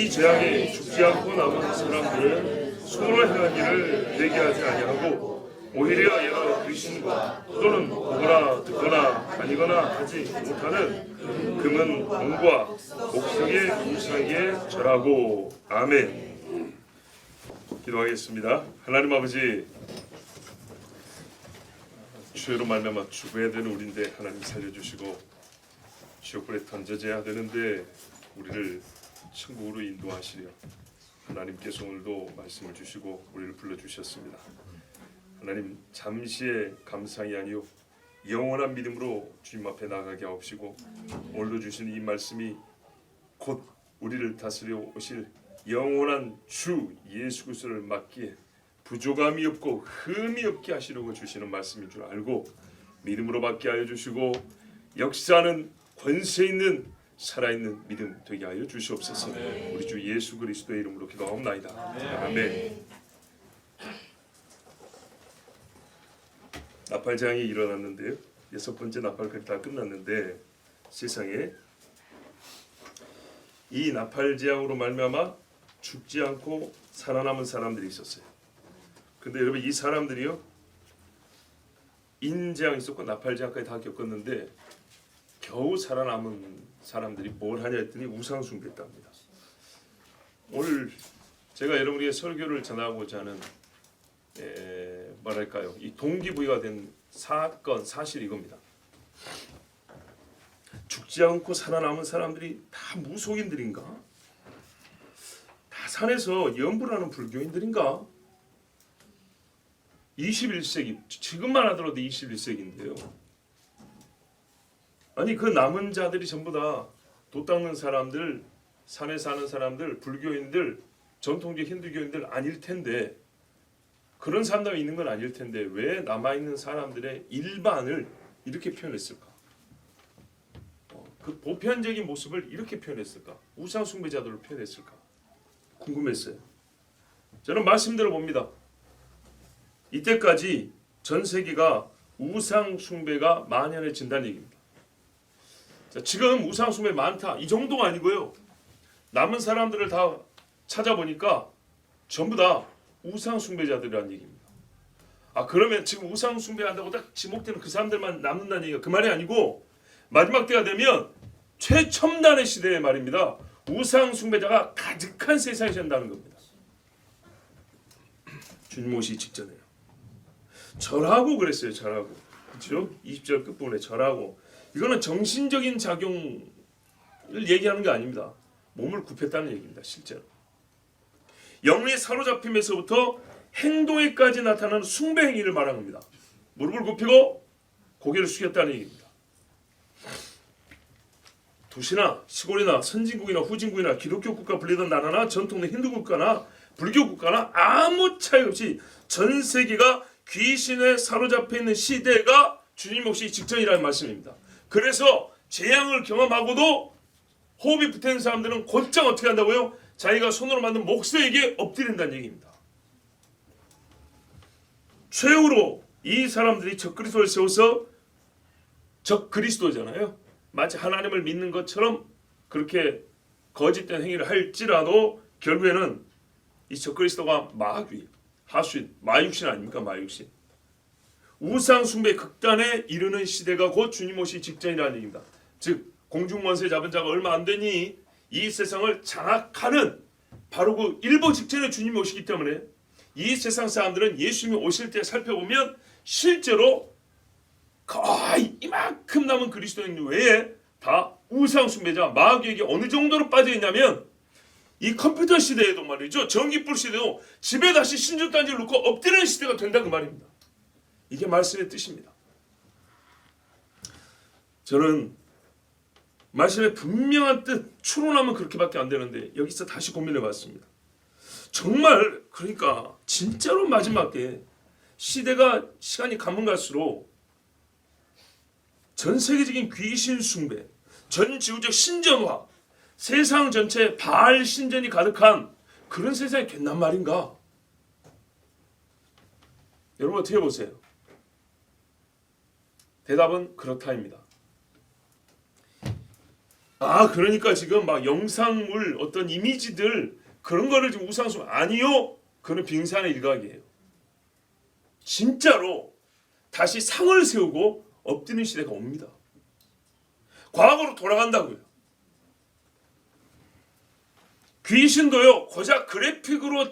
이 재앙에 죽지 않고 남은 사람들은 손으로 행한 일을 되게 하지 아니하고 오히려 여러 귀신과 또는 보거나 듣거나 아니거나 하지 못하는 금은 공과 목석의 우상에 절하고. 아멘. 기도하겠습니다. 하나님 아버지, 주여로 말미암아 죽어야 되는 우리인데 하나님 살려주시고 지옥불에 던져져야 되는데 우리를 천국으로 인도하시려 하나님께서 오늘도 말씀을 주시고 우리를 불러주셨습니다. 하나님, 잠시의 감상이 아니요 영원한 믿음으로 주님 앞에 나가게 하옵시고 오늘도 주신 이 말씀이 곧 우리를 다스려 오실 영원한 주 예수 그리스도를 맡기에 부족함이 없고 흠이 없게 하시려고 주시는 말씀인 줄 알고 믿음으로 받게 하여 주시고 역사하는 권세 있는 살아있는 믿음 되게 하여 주시옵소서. 우리 주 예수 그리스도의 이름으로 기도하옵나이다. 아멘. 나팔장이 일어났는데요. 6번째 나팔까지 다 끝났는데 세상에 이 나팔재앙으로 말미암아 죽지 않고 살아남은 사람들이 있었어요. 근데 여러분, 이 사람들이요, 인재앙 있었고 나팔재앙까지 다 겪었는데 겨우 살아남은 사람들이 뭘 하냐 했더니 우상 숭배했답니다. 오늘 제가 여러분에게 설교를 전하고자 하는 뭐랄까요, 이 동기부여가 된 사건, 사실 이겁니다. 죽지 않고 살아남은 사람들이 다 무속인들인가? 다 산에서 연불을 하는 불교인들인가? 21세기, 지금만 하더라도 21세기인데요. 아니, 그 남은 자들이 전부 다 돛 닦는 사람들, 산에 사는 사람들, 불교인들, 전통적 힌두교인들 아닐 텐데, 그런 사람들이 있는 건 아닐 텐데 왜 남아있는 사람들의 일반을 이렇게 표현했을까? 그 보편적인 모습을 이렇게 표현했을까? 우상 숭배자들을 표현했을까? 궁금했어요. 저는 말씀대로 봅니다. 이때까지 전 세계가 우상 숭배가 만연해진다는 얘기입니다. 자, 지금 우상 숭배 많다 이 정도가 아니고요. 남은 사람들을 다 찾아보니까 전부 다 우상 숭배자들이라는 얘기입니다. 아, 그러면 지금 우상 숭배한다고 딱 지목되는 그 사람들만 남는다는 얘기가 그 말이 아니고 마지막 때가 되면 최첨단의 시대의 말입니다. 우상 숭배자가 가득한 세상이 된다는 겁니다. 주님 오시기 직전에요. 절하고 그랬어요. 절하고. 그렇죠? 20절 끝부분에 절하고. 이거는 정신적인 작용을 얘기하는 게 아닙니다. 몸을 굽혔다는 얘기입니다. 실제로. 영리에 사로잡힘에서부터 행동에까지 나타나는 숭배 행위를 말한 겁니다. 무릎을 굽히고 고개를 숙였다는 얘기입니다. 도시나 시골이나 선진국이나 후진국이나 기독교 국가 불리던 나라나 전통의 힌두 국가나 불교 국가나 아무 차이 없이 전 세계가 귀신에 사로잡혀 있는 시대가 주님 오시기 직전이라는 말씀입니다. 그래서 재앙을 경험하고도 호흡이 붙는 사람들은 곧장 어떻게 한다고요? 자기가 손으로 만든 목수에게 엎드린다는 얘기입니다. 최후로 이 사람들이 적그리스도를 세워서 적그리스도잖아요. 마치 하나님을 믿는 것처럼 그렇게 거짓된 행위를 할지라도 결국에는 이 적그리스도가 마귀, 하수인, 마육신 아닙니까? 마육신. 우상 숭배 극단에 이르는 시대가 곧 주님 오시기 직전이라는 얘기입니다. 즉 공중권세 잡은 자가 얼마 안 되니 이 세상을 장악하는 바로 그 일보 직전에 주님이 오시기 때문에 이 세상 사람들은 예수님이 오실 때 살펴보면 실제로 거의 이만큼 남은 그리스도인 외에 다 우상 숭배자 마귀에게 어느 정도로 빠져 있냐면 이 컴퓨터 시대에도 말이죠. 전기불 시대도 집에 다시 신주단지를 놓고 엎드리는 시대가 된다 그 말입니다. 이게 말씀의 뜻입니다. 저는 말씀의 분명한 뜻 추론하면 그렇게밖에 안 되는데 여기서 다시 고민해봤습니다. 정말 그러니까 진짜로 마지막에 시대가 시간이 가면 갈수록 전 세계적인 귀신 숭배, 전 지구적 신전화, 세상 전체에 바알 신전이 가득한 그런 세상이 된단 말인가? 여러분 어떻게 보세요? 대답은 그렇다입니다. 그러니까 지금 막 영상물 어떤 이미지들 그런 거를 지금 우상숭 아니요. 그는 빙산의 일각이에요. 진짜로 다시 상을 세우고 엎드리는 시대가 옵니다. 과거로 돌아간다고요. 귀신도요 고작 그래픽으로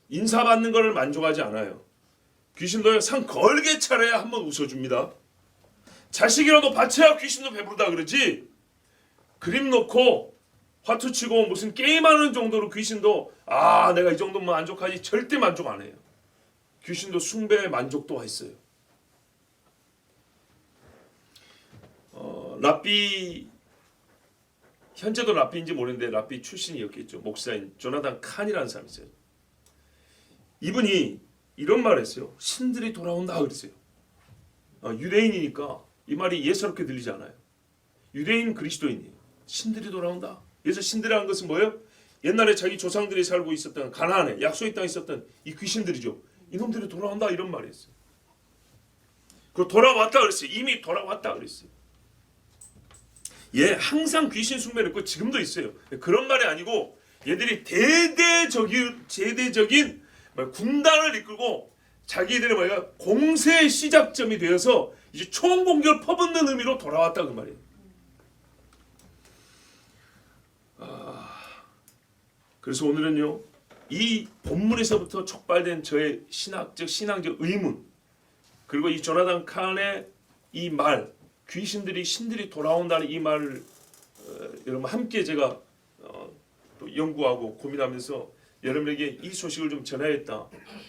인사받는 것을 만족하지 않아요. 귀신도요 상 걸게 차려야 한번 웃어줍니다. 자식이라도 바쳐야 귀신도 배부르다 그러지. 그림 놓고 화투치고 무슨 게임하는 정도로 귀신도 내가 이 정도면 만족하지 절대 만족 안 해요. 귀신도 숭배의 만족도가 있어요. 랍비 현재도 랍비인지 모르는데 랍비 출신이었겠죠. 목사인 조나단 칸이라는 사람이 있어요. 이분이 이런 말을 했어요. 신들이 돌아온다 그랬어요. 유대인이니까 이 말이 예사롭게 들리지 않아요. 유대인 그리스도인이에요. 신들이 돌아온다. 그래서 신들이라는 것은 뭐예요? 옛날에 자기 조상들이 살고 있었던 가나안에 약속의 땅에 있었던 이 귀신들이죠. 이놈들이 돌아온다 이런 말이었어요. 그 돌아왔다 그랬어요. 이미 돌아왔다 그랬어요. 항상 귀신 숭배는 있고 지금도 있어요. 그런 말이 아니고 얘들이 제대적인 군단을 이끌고 자기들의 공세의 시작점이 되어서 이제 총 공격을 퍼붓는 의미로 돌아왔다 그 말이에요. 그래서 오늘은요 이 본문에서부터 촉발된 저의 신앙적 의문 그리고 이 조나단 칸의 이 말 귀신들이 신들이 돌아온다는 이 말을 여러분 함께 제가 또 연구하고 고민하면서 여러분에게 이 소식을 좀 전해야겠다.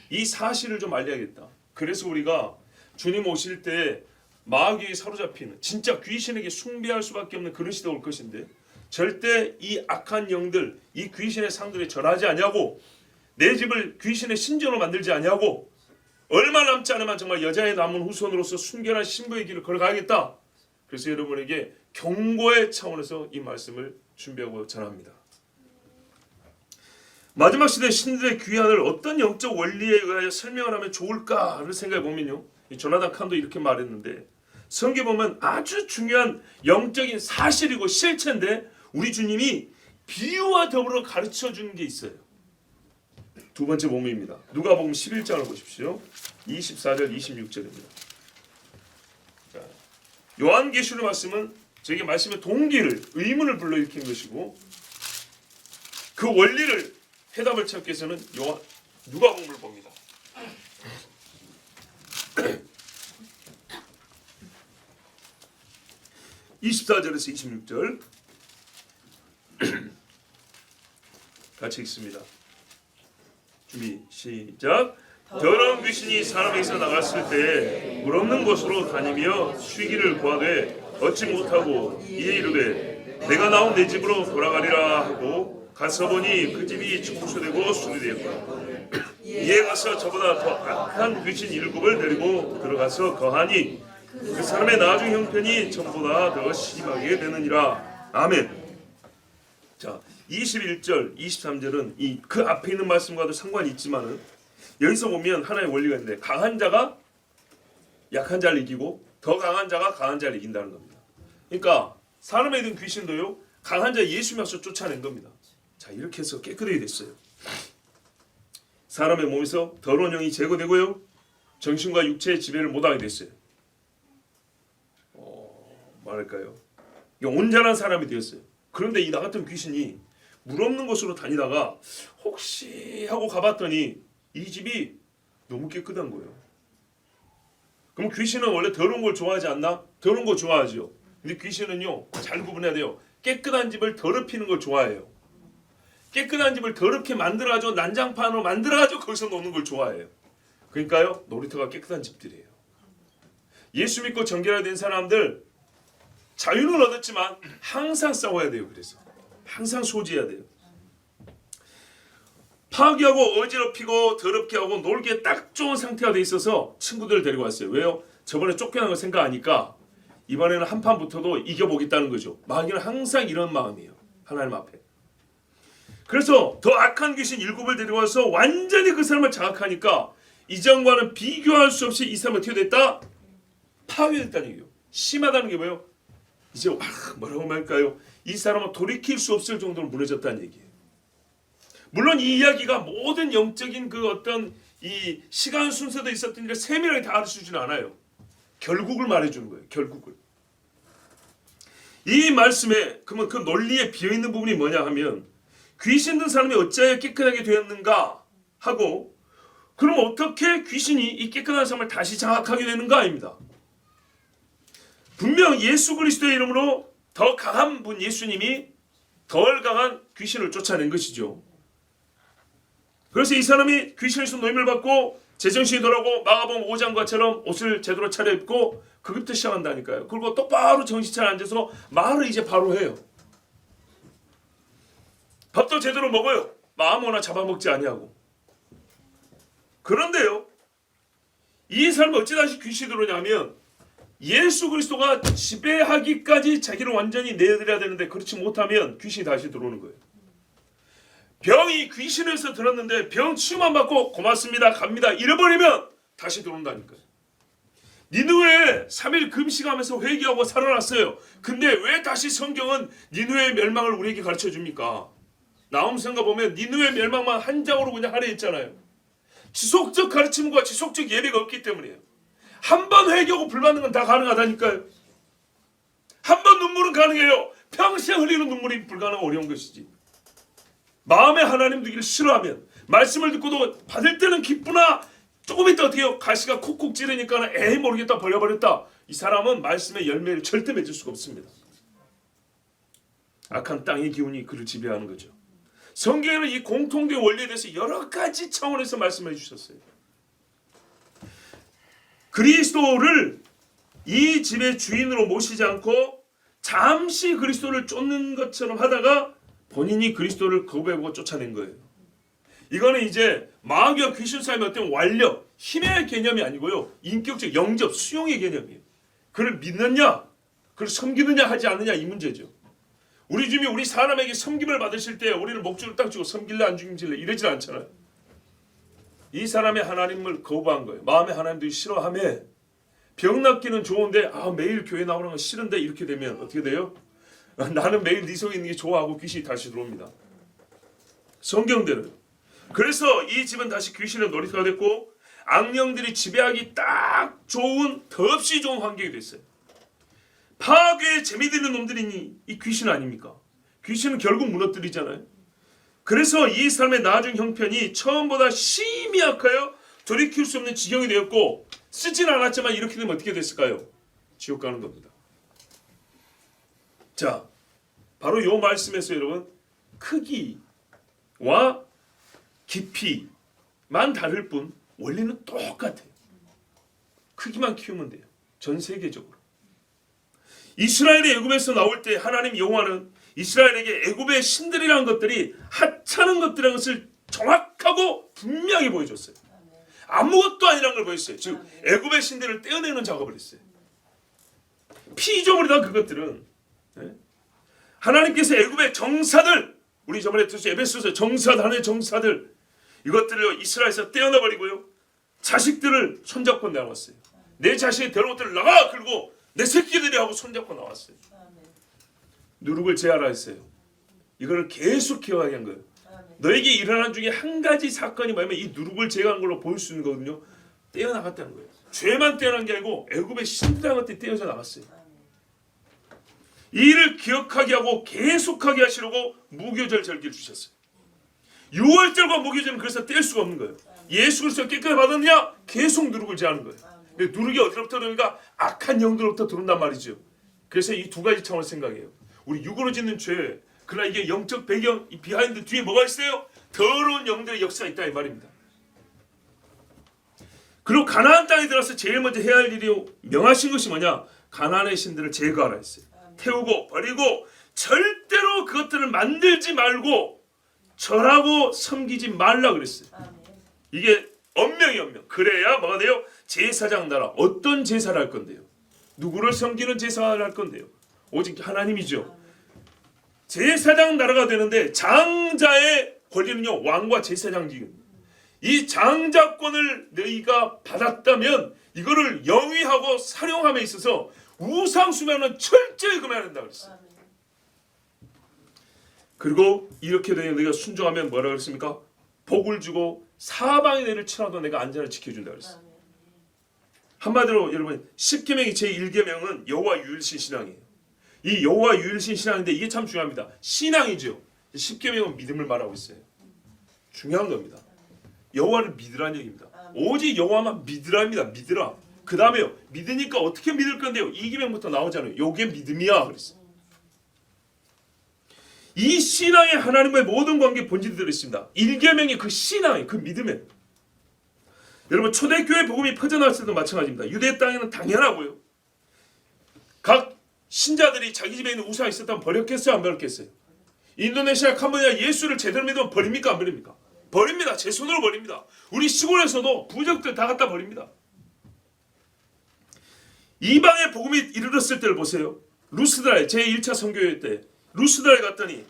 이 사실을 좀 알려야겠다. 그래서 우리가 주님 오실 때 마귀에 사로잡히는 진짜 귀신에게 숭배할 수밖에 없는 그런 시대가 올 것인데 절대 이 악한 영들 이 귀신의 상들에 절하지 아니하고 내 집을 귀신의 신전으로 만들지 아니하고 얼마 남지 않으면 정말 여자의 남은 후손으로서 순결한 신부의 길을 걸어가야겠다. 그래서 여러분에게 경고의 차원에서 이 말씀을 준비하고 전합니다. 마지막 시대 신들의 귀환을 어떤 영적 원리에 의하여 설명을 하면 좋을까를 생각해 보면요. 이 조나단 칸도 이렇게 말했는데 성경에 보면 아주 중요한 영적인 사실이고 실체인데 우리 주님이 비유와 더불어 가르쳐 주는 게 있어요. 두 번째 본문입니다. 누가복음 11장을 보십시오. 24절 26절입니다. 요한계시록 말씀은 저에게 말씀의 동기를 의문을 불러일으킨 것이고 그 원리를 해답을 찾기 위해서는 누가복음을 봅니다. 24절에서 26절 같이 읽습니다. 준비 시작. 더러운 귀신이 사람에게서 나갔을 때 물 없는 곳으로 다니며 쉬기를 구하되 얻지 못하고 이에 이르되 내가 나온 내 집으로 돌아가리라 하고 가서 보니 그 집이 청소되고 수리되었고 이에 가서 저보다 더 악한 귀신 7을 데리고 들어가서 거하니 그 사람의 나중 형편이 전보다 더 심하게 되느니라. 아멘. 자, 21절, 23절은 그 앞에 있는 말씀과도 상관이 있지만은 여기서 보면 하나의 원리가 있는데 강한 자가 약한 자를 이기고 더 강한 자가 강한 자를 이긴다는 겁니다. 그러니까 사람에 든 귀신도요 강한 자 예수 믿어서 쫓아낸 겁니다. 자, 이렇게 해서 깨끗하게 됐어요. 사람의 몸에서 더러운 영이 제거되고요 정신과 육체의 지배를 못하게 됐어요. 말할까요? 온전한 사람이 되었어요. 그런데 이 나 같은 귀신이 물 없는 곳으로 다니다가 혹시 하고 가봤더니 이 집이 너무 깨끗한 거예요. 그럼 귀신은 원래 더러운 걸 좋아하지 않나? 더러운 거 좋아하죠. 근데 귀신은요 잘 구분해야 돼요. 깨끗한 집을 더럽히는 걸 좋아해요. 깨끗한 집을 더럽게 만들어가지고 난장판으로 만들어가지고 거기서 노는 걸 좋아해요. 그러니까요 놀이터가 깨끗한 집들이에요. 예수 믿고 정결하게 된 사람들 자유는 얻었지만 항상 싸워야 돼요. 그래서 항상 소지해야 돼요. 파괴하고 어지럽히고 더럽게 하고 놀기에 딱 좋은 상태가 돼 있어서 친구들 데리고 왔어요. 왜요? 저번에 쫓겨난 걸 생각하니까 이번에는 한판 붙어도 이겨보겠다는 거죠. 마귀는 항상 이런 마음이에요. 하나님 앞에. 그래서 더 악한 귀신 7을 데리고 와서 완전히 그 사람을 장악하니까 이전과는 비교할 수 없이 이 사람은 어떻게 됐다? 파괴됐다는 얘기예요. 심하다는 게 뭐예요? 이제 뭐라고 말할까요? 이 사람은 돌이킬 수 없을 정도로 무너졌다는 얘기예요. 물론 이 이야기가 모든 영적인 그 어떤 이 시간 순서도 있었던 일을 세밀하게 다 알려주지는 않아요. 결국을 말해주는 거예요. 결국을. 이 말씀에 그러면 그 논리에 비어있는 부분이 뭐냐 하면 귀신 든 사람이 어찌하여 깨끗하게 되었는가 하고 그럼 어떻게 귀신이 이 깨끗한 사람을 다시 장악하게 되는가 아닙니다. 분명 예수 그리스도의 이름으로 더 강한 분 예수님이 덜 강한 귀신을 쫓아낸 것이죠. 그래서 이 사람이 귀신에서 노임을 받고 제정신이 돌아오고 마가복음 5장과처럼 옷을 제대로 차려입고 그것부터 시작한다니까요. 그리고 똑바로 정신 차려 앉아서 말을 이제 바로 해요. 밥도 제대로 먹어요. 아무거나 잡아먹지 아니하고. 그런데요. 이 사람은 어찌 다시 귀신이 들어오냐면 예수 그리스도가 지배하기까지 자기를 완전히 내드려야 되는데 그렇지 못하면 귀신이 다시 들어오는 거예요. 병이 귀신에서 들었는데 병 치유만 받고 고맙습니다 갑니다 잃어버리면 다시 들어온다니까요. 니느웨 3일 금식하면서 회개하고 살아났어요. 근데 왜 다시 성경은 니느웨의 멸망을 우리에게 가르쳐 줍니까? 나홈성가 보면 니느웨 멸망만 한 장으로 그냥 하려 했잖아요. 지속적 가르침과 지속적 예배가 없기 때문이에요. 한 번 회개하고 불받는 건 다 가능하다니까요. 한 번 눈물은 가능해요. 평생 흘리는 눈물이 불가능 어려운 것이지. 마음에 하나님 두기를 싫어하면 말씀을 듣고도 받을 때는 기쁘나 조금 있다 어떻게 해요? 가시가 콕콕 찌르니까 에이 모르겠다 버려버렸다. 이 사람은 말씀의 열매를 절대 맺을 수가 없습니다. 악한 땅의 기운이 그를 지배하는 거죠. 성경에는 이 공통된 원리에 대해서 여러 가지 차원에서 말씀해 주셨어요. 그리스도를 이 집의 주인으로 모시지 않고 잠시 그리스도를 쫓는 것처럼 하다가 본인이 그리스도를 거부하고 쫓아낸 거예요. 이거는 이제 마귀와 귀신 싸움의 어떤 완력, 힘의 개념이 아니고요. 인격적 영접, 수용의 개념이에요. 그를 믿느냐, 그를 섬기느냐 하지 않느냐 이 문제죠. 우리 주님이 우리 사람에게 섬김을 받으실 때 우리를 목줄을 딱 쥐고 섬길래 안 죽임질래 이러질 않잖아요. 이 사람의 하나님을 거부한 거예요. 마음의 하나님들이 싫어하며 병 낫기는 좋은데 매일 교회 나오는 건 싫은데 이렇게 되면 어떻게 돼요? 나는 매일 네 속에 있는 게 좋아하고 귀신이 다시 들어옵니다. 성경대로. 그래서 이 집은 다시 귀신의 놀이터가 됐고 악령들이 지배하기 딱 좋은 더없이 좋은 환경이 됐어요. 파괴에 재미있는 놈들이니 이 귀신 아닙니까? 귀신은 결국 무너뜨리잖아요. 그래서 이 삶의 나중 형편이 처음보다 심히 악하여 돌이킬 수 없는 지경이 되었고 쓰진 않았지만 이렇게 되면 어떻게 됐을까요? 지옥 가는 겁니다. 자, 바로 이 말씀에서 여러분 크기와 깊이만 다를 뿐 원리는 똑같아요. 크기만 키우면 돼요. 전 세계적으로. 이스라엘이 애굽에서 나올 때 하나님 여호와는 이스라엘에게 애굽의 신들이라는 것들이 하찮은 것들이라는 것을 정확하고 분명히 보여줬어요. 아무것도 아니라는 걸 보였어요. 즉 애굽의 신들을 떼어내는 작업을 했어요. 피조물이다 그것들은. 하나님께서 애굽의 정사들, 우리 저번에 들었죠. 에베소서 정사들, 하나님의 정사들 이것들을 이스라엘에서 떼어내버리고요. 자식들을 손잡고 나왔어요. 내 자식이 데려온 것들을 나가! 그리고 내 새끼들이 하고 손잡고 나왔어요. 누룩을 제하라 했어요. 이거를 계속 기억하게 한 거예요. 너에게 일어난 중에 한 가지 사건이 뭐냐면 이 누룩을 제거한 걸로 보일 수 있는 거거든요. 떼어나갔다는 거예요. 죄만 떼어난 게 아니고 애굽의 신들한 것들이 떼어져 나갔어요. 이 일을 기억하게 하고 계속하게 하시려고 무교절 절기를 주셨어요. 6월절과 무교절은 그래서 뗄 수가 없는 거예요. 예수 그리스도 깨끗이 받았느냐? 계속 누룩을 제하는 거예요. 근데 누룩이 어디로부터 들어오니까 악한 영들로부터 들어온단 말이죠. 그래서 이 두 가지 차원을 생각해요. 우리 육으로 짓는 죄, 그러나 이게 영적 배경, 이 비하인드 뒤에 뭐가 있어요? 더러운 영들의 역사가 있다 이 말입니다. 그리고 가나안 땅에 들어서 제일 먼저 해야 할 일이 명하신 것이 뭐냐? 가나안의 신들을 제거하라 했어요. 태우고 버리고 절대로 그것들을 만들지 말고 절하고 섬기지 말라 그랬어요. 이게 엄명이 엄명. 그래야 뭐가 돼요? 제사장 나라. 어떤 제사를 할 건데요? 누구를 섬기는 제사를 할 건데요? 오직 하나님이죠. 제사장 나라가 되는데 장자의 권리는요 왕과 제사장직입니다. 이 장자권을 너희가 받았다면 이거를 영위하고 사용함에 있어서 우상 숭배는 철저히 금해야 된다 그랬어요. 그리고 이렇게 되면 너희가 순종하면 뭐라 그랬습니까? 복을 주고 사방의 내를 치라도 내가 안전을 지켜준다 그랬어요. 한마디로 여러분 10계명이 제1계명은 여호와 유일신 신앙이에요. 이 여호와 유일신 신앙인데 이게 참 중요합니다. 신앙이죠. 10계명은 믿음을 말하고 있어요. 중요한 겁니다. 여호와를 믿으라는 얘기입니다. 오직 여호와만 믿으라입니다. 믿으라. 그 다음에요. 믿으니까 어떻게 믿을 건데요? 2계명부터 나오잖아요. 요게 믿음이야 그랬어요. 이 신앙에 하나님과의 모든 관계 본질이 들어있습니다. 1계명이 그 신앙에 그 믿음에. 여러분 초대교회 복음이 퍼져나갈 때도 마찬가지입니다. 유대 땅에는 당연하고요. 각 신자들이 자기 집에 있는 우상이 있었다면 버렸겠어요? 안 버렸겠어요? 인도네시아, 캄보디아 예수를 제대로 믿으면 버립니까? 안 버립니까? 버립니다. 제 손으로 버립니다. 우리 시골에서도 부적들 다 갖다 버립니다. 이방의 복음이 이르렀을 때를 보세요. 루스드라에 제1차 선교회 때 루스드라에 갔더니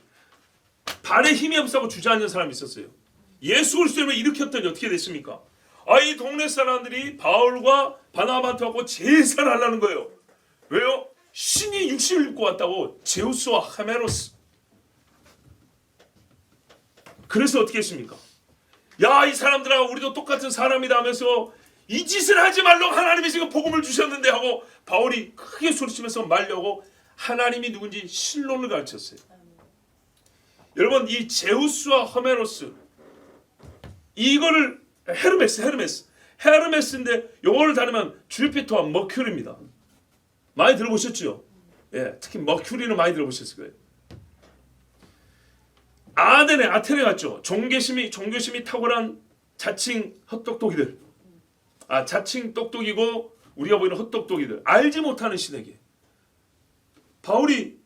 발에 힘이 없다고 주저앉는 사람이 있었어요. 예수 그리스도를 일으켰더니 어떻게 됐습니까? 이 동네 사람들이 바울과 바나바한테 하고 제사를 하려는 거예요. 왜요? 신이 육신을 입고 왔다고. 제우스와 하메로스. 그래서 어떻게 했습니까? 야, 이 사람들아 우리도 똑같은 사람이다 하면서 이 짓을 하지 말라고 하나님이 지금 복음을 주셨는데 하고 바울이 크게 소리치면서 말려고 하나님이 누군지 신론을 가르쳤어요. 여러분 이 제우스와 허메로스 이거를 헤르메스인데 용어를 다르면 주피터와 머큐리입니다. 많이 들어보셨죠? 예, 특히 머큐리는 많이 들어보셨을 거예요. 아테네 갔죠. 종교심이 탁월한 자칭 헛똑똑이들. 자칭 똑똑이고 우리가 보이는 헛똑똑이들. 알지 못하는 신에게 바울이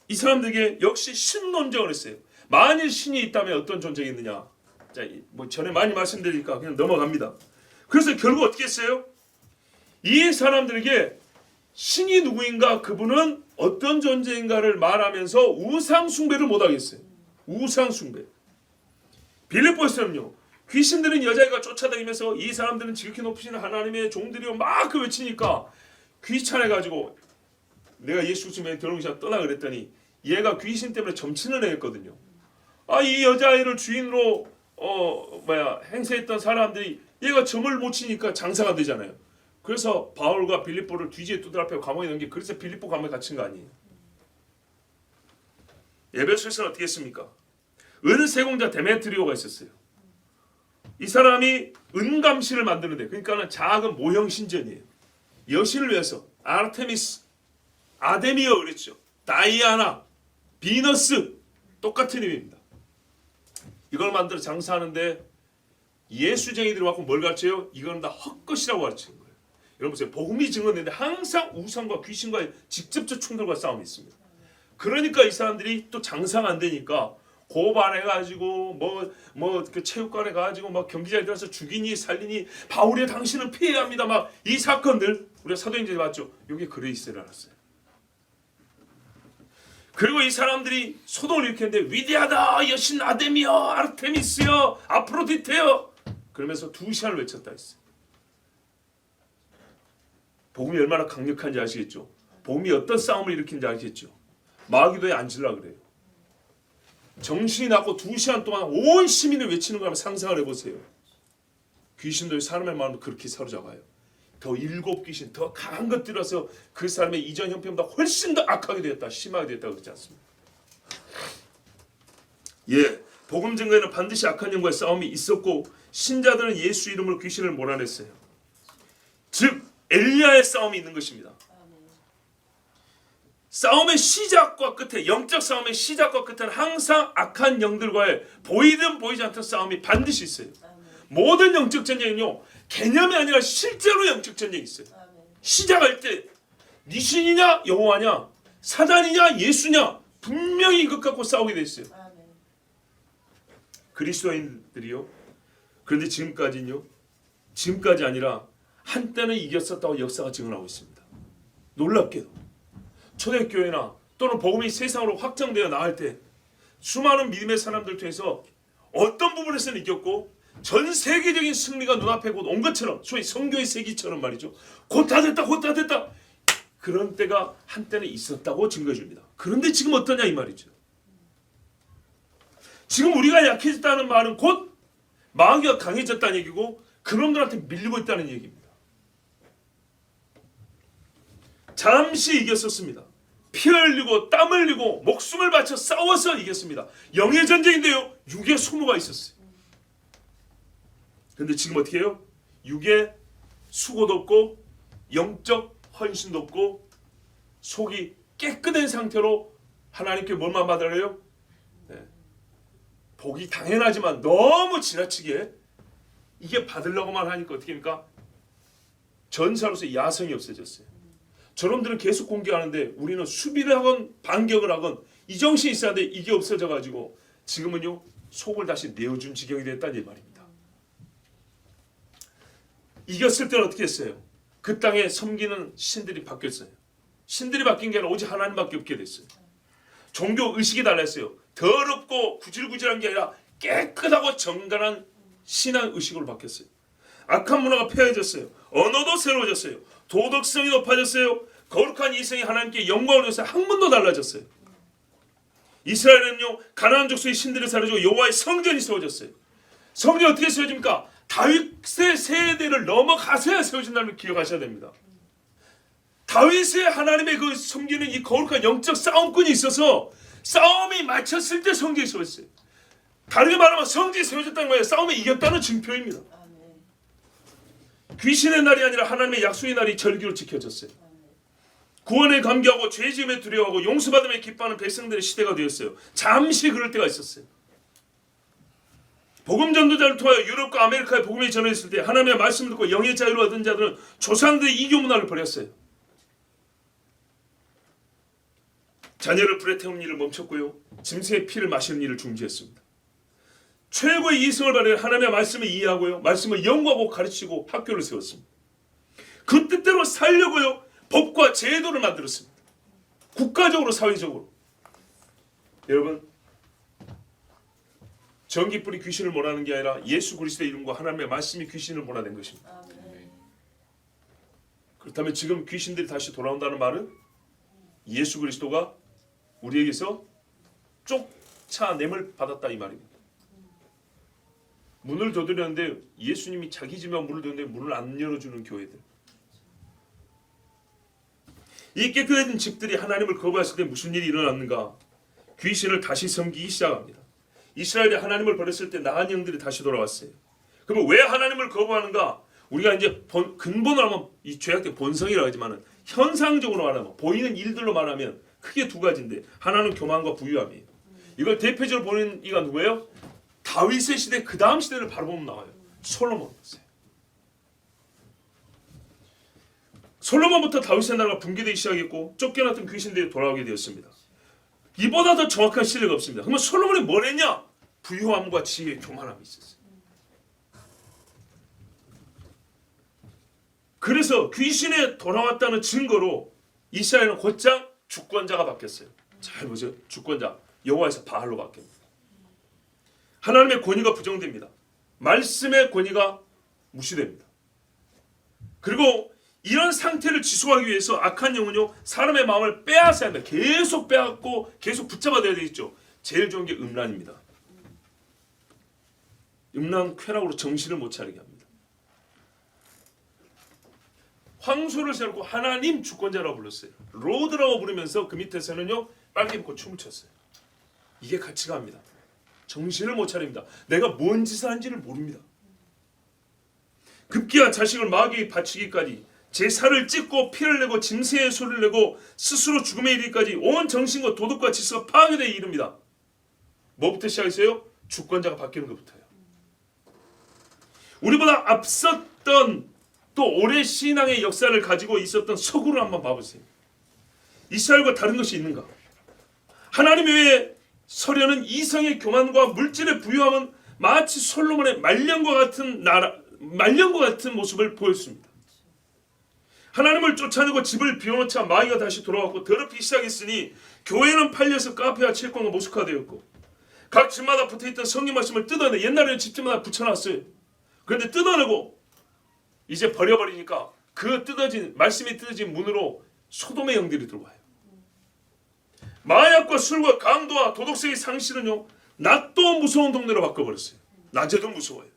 이 사람들에게 역시 신론정을 했어요. 만일 신이 있다면 어떤 존재가 있느냐. 자, 뭐 전에 많이 말씀드리니까 그냥 넘어갑니다. 그래서 결국 어떻게 했어요? 이 사람들에게 신이 누구인가 그분은 어떤 존재인가를 말하면서 우상 숭배를 못하겠어요. 우상 숭배. 빌립보에서는요. 귀신들은 여자애가 쫓아다니면서 이 사람들은 지극히 높으신 하나님의 종들이요 막 그 외치니까 귀찮아가지고 내가 예수 그리스도에 들어오기 떠나 그랬더니 얘가 귀신 때문에 점치는 애였거든요. 이 여자아이를 주인으로 행세했던 사람들이 얘가 점을 못 치니까 장사가 되잖아요. 그래서 바울과 빌립보를 뒤지에 두드려 감옥에 넣은 게 그래서 빌립보 감옥에 갇힌 거 아니에요. 에베소에서는 어떻게 했습니까? 은세공자 데메트리오가 있었어요. 이 사람이 은감신을 만드는데 그러니까는 작은 모형 신전이에요. 여신을 위해서 아르테미스, 아데미어 그랬죠. 다이아나, 비너스 똑같은 의미입니다. 이걸 만들어 장사하는데 예수쟁이들이 와서 뭘 가르쳐요? 이거는 다 헛것이라고 가르치는 거예요. 여러분 보세요. 복음이 증거되는데 항상 우상과 귀신과의 직접적 충돌과 싸움이 있습니다. 그러니까 이 사람들이 또 장사가 안 되니까 고발해가지고 그 체육관에 가가지고 막 경기장에 들어서 죽이니 살리니 바울이 당신은 피해야 합니다. 막 이 사건들 우리가 사도행전에 봤죠. 여기 그레이스를 알았어요. 그리고 이 사람들이 소동을 일으켰는데 위대하다 여신 아데미여 아르테미스여 아프로디테여 그러면서 2시간을 외쳤다 했어요. 복음이 얼마나 강력한지 아시겠죠? 복음이 어떤 싸움을 일으키는지 아시겠죠? 마귀도에 앉으려고 그래요. 정신이 나고 2시간 동안 온 시민을 외치는 거 한번 상상을 해보세요. 귀신도 사람의 마음을 그렇게 사로잡아요. 더 7귀신 더 강한 것들이 와서 그 사람의 이전 형편보다 훨씬 더 악하게 되었다. 심하게 되었다 그러지 않습니까? 예, 복음 증거에는 반드시 악한 영과의 싸움이 있었고 신자들은 예수 이름으로 귀신을 몰아냈어요. 즉 엘리야의 싸움이 있는 것입니다. 싸움의 시작과 끝에 영적 싸움의 시작과 끝에는 항상 악한 영들과의 보이든 보이지 않던 싸움이 반드시 있어요. 모든 영적 전쟁은요 개념이 아니라 실제로 영적 전쟁이 있어요. 시작할 때 네 신이냐 여호와냐 사단이냐 예수냐 분명히 이것 갖고 싸우게 돼 있어요. 그리스도인들이요. 그런데 지금까지 아니라 한때는 이겼었다고 역사가 증언하고 있습니다. 놀랍게도 초대교회나 또는 복음이 세상으로 확장되어 나갈 때 수많은 믿음의 사람들 통해서 어떤 부분에서는 이겼고 전 세계적인 승리가 눈앞에 곧 온 것처럼 소위 성교의 세기처럼 말이죠. 곧 다 됐다. 그런 때가 한때는 있었다고 증거해 줍니다. 그런데 지금 어떠냐 이 말이죠. 지금 우리가 약해졌다는 말은 곧 마귀가 강해졌다는 얘기고 그놈들한테 밀리고 있다는 얘기입니다. 잠시 이겼었습니다. 피 흘리고 땀 흘리고 목숨을 바쳐 싸워서 이겼습니다. 영의 전쟁인데요, 육의 소모가 있었어요. 근데 지금 어떻게 해요? 육의 수고도 없고 영적 헌신도 없고 속이 깨끗한 상태로 하나님께 뭘만 받으래요? 네. 복이 당연하지만 너무 지나치게 이게 받으려고만 하니까 어떻게 합니까? 전사로서 야성이 없어졌어요. 저놈들은 계속 공격하는데 우리는 수비를 하건 반격을 하건 이 정신이 있어야 돼. 이게 없어져가지고 지금은요 속을 다시 내어준 지경이 됐다는 말입니다. 이겼을 때는 어떻게 했어요? 그 땅에 섬기는 신들이 바뀌었어요. 신들이 바뀐 게 아니라 오직 하나님밖에 없게 됐어요. 종교 의식이 달랐어요. 더럽고 구질구질한 게 아니라 깨끗하고 정갈한 신앙 의식으로 바뀌었어요. 악한 문화가 폐해졌어요. 언어도 새로워졌어요. 도덕성이 높아졌어요. 거룩한 이성이 하나님께 영광을 줘서 학문도 달라졌어요. 이스라엘은요 가나안 족속의 신들을 사라지고 여호와의 성전이 세워졌어요. 성전이 어떻게 세워집니까? 다윗의 세대를 넘어가서야 세워진다는 걸 기억하셔야 됩니다. 다윗의 하나님의 그 섬기는 이 거룩한 영적 싸움꾼이 있어서 싸움이 맞췄을 때 성전이 세워졌어요. 다르게 말하면 성전이 세워졌다는 거예요. 싸움에 이겼다는 증표입니다. 귀신의 날이 아니라 하나님의 약속의 날이 절기로 지켜졌어요. 구원에 감격하고 죄지음에 두려워하고 용서받음에 기뻐하는 백성들의 시대가 되었어요. 잠시 그럴 때가 있었어요. 복음 전도자를 통하여 유럽과 아메리카에 복음이 전해졌을 때 하나님의 말씀을 듣고 영의 자유를 얻은 자들은 조상들의 이교 문화를 버렸어요. 자녀를 불에 태우는 일을 멈췄고요. 짐승의 피를 마시는 일을 중지했습니다. 최고의 이성을 발휘해 하나님의 말씀을 이해하고요. 말씀을 연구하고 가르치고 학교를 세웠습니다. 그 뜻대로 살려고요. 법과 제도를 만들었습니다. 국가적으로 사회적으로. 여러분 전기불이 귀신을 몰아내는 게 아니라 예수 그리스도의 이름과 하나님의 말씀이 귀신을 몰아낸 것입니다. 그렇다면 지금 귀신들이 다시 돌아온다는 말은 예수 그리스도가 우리에게서 쫓아냄을 받았다 이 말입니다. 문을 두드렸는데 예수님이 자기 집에만 문을 두는데 문을 안 열어주는 교회들. 이 깨끗해진 집들이 하나님을 거부했을 때 무슨 일이 일어났는가? 귀신을 다시 섬기기 시작합니다. 이스라엘이 하나님을 버렸을 때 나한 영들이 다시 돌아왔어요. 그러면 왜 하나님을 거부하는가? 우리가 이제 근본으로 하면 이 죄악의 본성이라고 하지만 현상적으로 말하면 보이는 일들로 말하면 크게 두 가지인데 하나는 교만과 부유함이에요. 이걸 대표적으로 보는 이가 누구예요? 다윗의 시대 그 다음 시대를 바로 보면 나와요. 솔로몬이었어요. 솔로몬부터 다윗의 나라가 붕괴되기 시작했고 쫓겨났던 귀신들이 돌아오게 되었습니다. 이보다 더 정확한 시대가 없습니다. 그러면 솔로몬이 뭘 했냐? 부유함과 지혜의 교만함이 있었어요. 그래서 귀신에 돌아왔다는 증거로 이스라엘은 곧장 주권자가 바뀌었어요. 잘 보세요. 주권자 여호와에서 바알로 바뀝니다. 하나님의 권위가 부정됩니다. 말씀의 권위가 무시됩니다. 그리고 이런 상태를 지속하기 위해서 악한 영은요 사람의 마음을 빼앗아야 합니다. 계속 빼앗고 계속 붙잡아야 되겠죠. 제일 좋은 게 음란입니다. 음란 쾌락으로 정신을 못 차리게 합니다. 황소를 세우고 하나님 주권자라고 불렀어요. 로드라고 부르면서 그 밑에서는요 빨개 입고 춤을 췄어요. 이게 가치가 합니다. 정신을 못 차립니다. 내가 뭔 짓을 한지를 모릅니다. 급기야 자식을 마귀에 바치기까지 제사를 찢고 피를 내고 짐승의 소리를 내고 스스로 죽음에 이르기까지 온 정신과 도덕과 질서가 파괴되어 이릅니다. 뭐부터 시작했어요? 주권자가 바뀌는 것부터요. 우리보다 앞섰던 또 오래 신앙의 역사를 가지고 있었던 서구를 한번 봐보세요. 이스라엘과 다른 것이 있는가? 하나님 외에 서려는 이성의 교만과 물질의 부유함은 마치 솔로몬의 말년과 같은 모습을 보였습니다. 하나님을 쫓아내고 집을 비워놓자 마귀가 다시 돌아왔고 더럽히기 시작했으니 교회는 팔려서 카페와 채권과 모습화되었고 각 집마다 붙어있던 성경 말씀을 뜯어내 옛날에는 집집마다 붙여놨어요. 그런데 뜯어내고 이제 버려버리니까 그 말씀이 뜯어진 문으로 소돔의 영들이 들어와요. 마약과 술과 강도와 도덕성의 상실은요 낮도 무서운 동네로 바꿔버렸어요. 낮에도 무서워요.